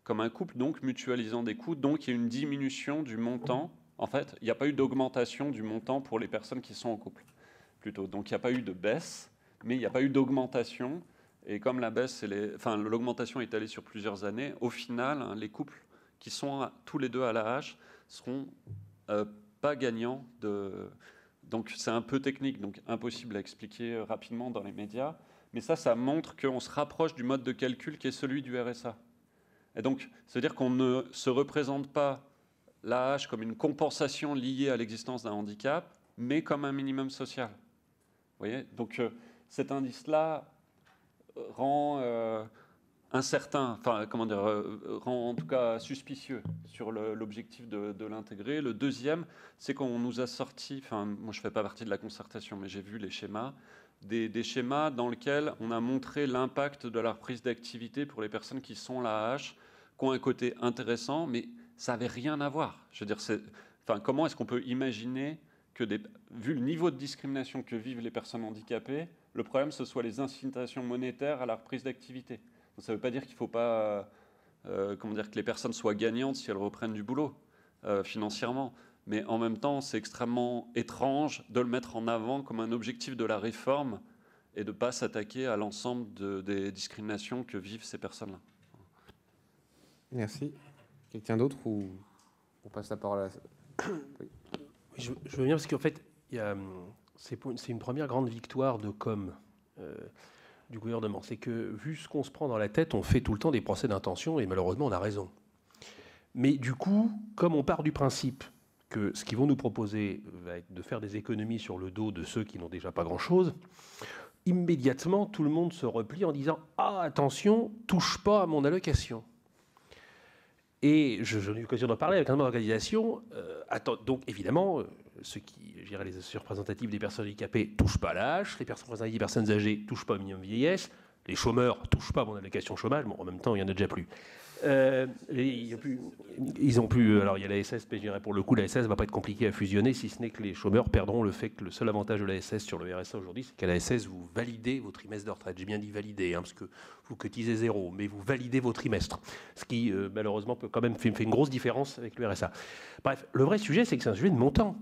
comme un couple, donc mutualisant des coûts. Donc il y a une diminution du montant. En fait, il n'y a pas eu d'augmentation du montant pour les personnes qui sont en couple, plutôt. Donc il n'y a pas eu de baisse, mais il n'y a pas eu d'augmentation. Et comme la baisse, l'augmentation est allée sur plusieurs années, au final, les couples qui sont tous les deux à l'AAH seront pas gagnants de... Donc c'est un peu technique, donc impossible à expliquer rapidement dans les médias. Mais ça montre qu'on se rapproche du mode de calcul qui est celui du RSA. Et donc, c'est-à-dire qu'on ne se représente pas l'AAH comme une compensation liée à l'existence d'un handicap, mais comme un minimum social. Vous voyez ? Donc cet indice-là rend incertain, rend en tout cas suspicieux sur l'objectif de l'intégrer. Le deuxième, c'est qu'on nous a sorti, moi je ne fais pas partie de la concertation, mais j'ai vu les schémas, des schémas dans lesquels on a montré l'impact de la reprise d'activité pour les personnes qui sont l'AAH, qui ont un côté intéressant, mais ça n'avait rien à voir. Je veux dire, comment est-ce qu'on peut imaginer que, vu le niveau de discrimination que vivent les personnes handicapées, le problème, ce soit les incitations monétaires à la reprise d'activité. Ça ne veut pas dire qu'il ne faut pas que les personnes soient gagnantes si elles reprennent du boulot financièrement. Mais en même temps, c'est extrêmement étrange de le mettre en avant comme un objectif de la réforme et de ne pas s'attaquer à l'ensemble des discriminations que vivent ces personnes-là.
Merci. Quelqu'un d'autre ou on passe la parole à... Oui.
Je veux bien parce qu'en fait, c'est une première grande victoire de com' du gouvernement. C'est que, vu ce qu'on se prend dans la tête, on fait tout le temps des procès d'intention et malheureusement, on a raison. Mais du coup, comme on part du principe que ce qu'ils vont nous proposer va être de faire des économies sur le dos de ceux qui n'ont déjà pas grand-chose, immédiatement, tout le monde se replie en disant « Ah, attention, touche pas à mon allocation ». Et j'en ai eu l'occasion d'en parler avec un nombre d'organisations. Donc, évidemment, ceux qui, je dirais, les associations représentatives des personnes handicapées ne touchent pas à l'âge, les personnes représentatives des personnes âgées ne touchent pas au minimum vieillesse, les chômeurs ne touchent pas à mon allocation chômage. Bon, en même temps, il n'y en a déjà plus. Ils ont plus. Alors, il y a la SS, mais je dirais pour le coup, la SS ne va pas être compliquée à fusionner, si ce n'est que les chômeurs perdront le fait que le seul avantage de la SS sur le RSA aujourd'hui, c'est qu'à la SS, vous validez vos trimestres de retraite. J'ai bien dit valider, parce que vous cotisez 0, mais vous validez vos trimestres. Ce qui, malheureusement, peut quand même fait une grosse différence avec le RSA. Bref, le vrai sujet, c'est que c'est un sujet de montant.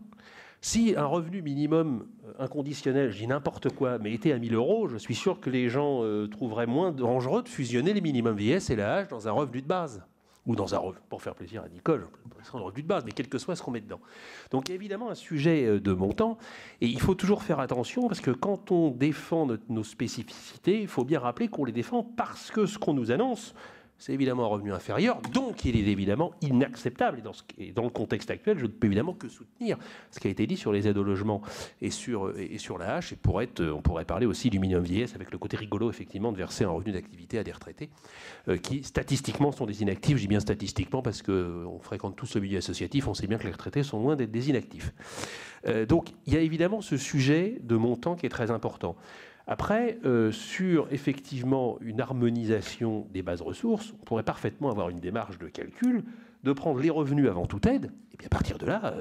Si un revenu minimum inconditionnel, je dis n'importe quoi, mais était à 1 000 €, je suis sûr que les gens trouveraient moins dangereux de fusionner les minimums vieillesse et l'AAH dans un revenu de base. Ou dans un revenu, pour faire plaisir à Nicole, un revenu de base, mais quel que soit ce qu'on met dedans. Donc il y a évidemment un sujet de montant, et il faut toujours faire attention, parce que quand on défend nos spécificités, il faut bien rappeler qu'on les défend parce que ce qu'on nous annonce, c'est évidemment un revenu inférieur, donc il est évidemment inacceptable. Et dans le contexte actuel, je ne peux évidemment que soutenir ce qui a été dit sur les aides au logement et sur l'AAH. Et on pourrait parler aussi du minimum vieillesse, avec le côté rigolo, effectivement, de verser un revenu d'activité à des retraités qui, statistiquement, sont des inactifs. Je dis bien statistiquement parce qu'on fréquente tous le milieu associatif, on sait bien que les retraités sont loin d'être des inactifs. Donc il y a évidemment ce sujet de montant qui est très important. Après, sur effectivement une harmonisation des bases ressources, on pourrait parfaitement avoir une démarche de calcul, de prendre les revenus avant toute aide, et puis à partir de là,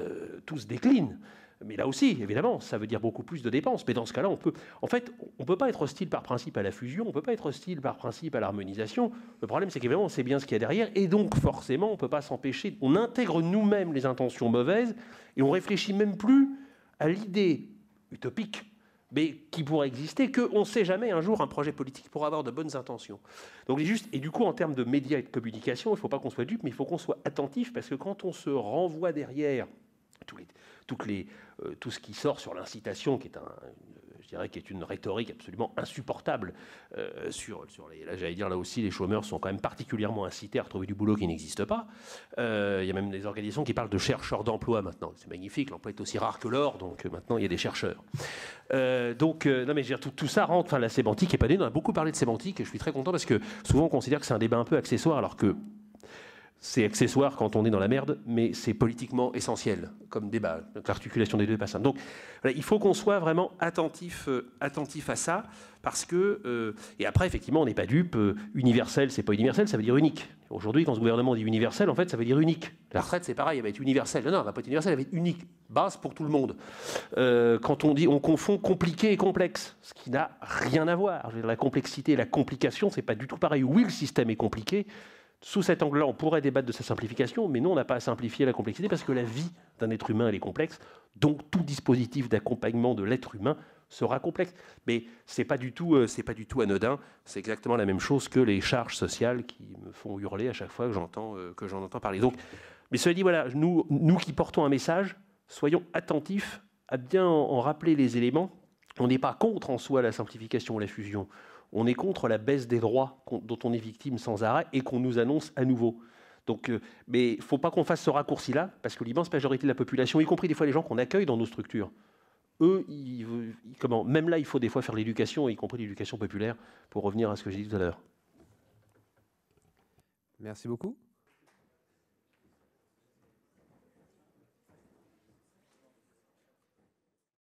tout se décline. Mais là aussi, évidemment, ça veut dire beaucoup plus de dépenses. Mais dans ce cas-là, on ne peut pas être hostile par principe à la fusion, on ne peut pas être hostile par principe à l'harmonisation. Le problème, c'est qu'évidemment, on sait bien ce qu'il y a derrière, et donc forcément, on ne peut pas s'empêcher. On intègre nous-mêmes les intentions mauvaises, et on ne réfléchit même plus à l'idée utopique, mais qui pourrait exister, qu'on ne sait jamais un jour un projet politique pourra avoir de bonnes intentions. Donc, et du coup, en termes de médias et de communication, il ne faut pas qu'on soit dupe, mais il faut qu'on soit attentif, parce que quand on se renvoie derrière tout ce qui sort sur l'incitation, qui est dirais, qui est une rhétorique absolument insupportable. Là, j'allais dire, là aussi, les chômeurs sont quand même particulièrement incités à retrouver du boulot qui n'existe pas. Il y a même des organisations qui parlent de chercheurs d'emploi maintenant. C'est magnifique, l'emploi est aussi rare que l'or, donc maintenant, il y a des chercheurs. Non, mais je veux dire, tout ça rentre, enfin, la sémantique est pas née. On a beaucoup parlé de sémantique, et je suis très content parce que souvent, on considère que c'est un débat un peu accessoire, alors que c'est accessoire quand on est dans la merde, mais c'est politiquement essentiel comme débat. Donc l'articulation des deux est pas simple. Donc voilà, il faut qu'on soit vraiment attentif à ça, parce que et après effectivement on n'est pas dupe. Universel, c'est pas universel, ça veut dire unique. Aujourd'hui, quand ce gouvernement dit universel, en fait, ça veut dire unique. La retraite, c'est pareil, elle va être universelle. Non, elle va pas être universelle, elle va être unique, base pour tout le monde. Quand on dit, on confond compliqué et complexe, ce qui n'a rien à voir. Je veux dire, la complexité et la complication, c'est pas du tout pareil. Oui, le système est compliqué. Sous cet angle-là, on pourrait débattre de sa simplification, mais nous, on n'a pas à simplifier la complexité parce que la vie d'un être humain, elle est complexe. Donc, tout dispositif d'accompagnement de l'être humain sera complexe. Mais ce n'est pas du tout anodin. C'est exactement la même chose que les charges sociales qui me font hurler à chaque fois que j'en entends parler. Donc, mais cela dit, voilà, nous qui portons un message, soyons attentifs à bien en rappeler les éléments. On n'est pas contre en soi la simplification ou la fusion. On est contre la baisse des droits dont on est victime sans arrêt et qu'on nous annonce à nouveau. Donc, mais il ne faut pas qu'on fasse ce raccourci-là, parce que l'immense majorité de la population, y compris des fois les gens qu'on accueille dans nos structures, eux, même là, il faut des fois faire l'éducation, y compris l'éducation populaire, pour revenir à ce que j'ai dit tout à l'heure.
Merci beaucoup.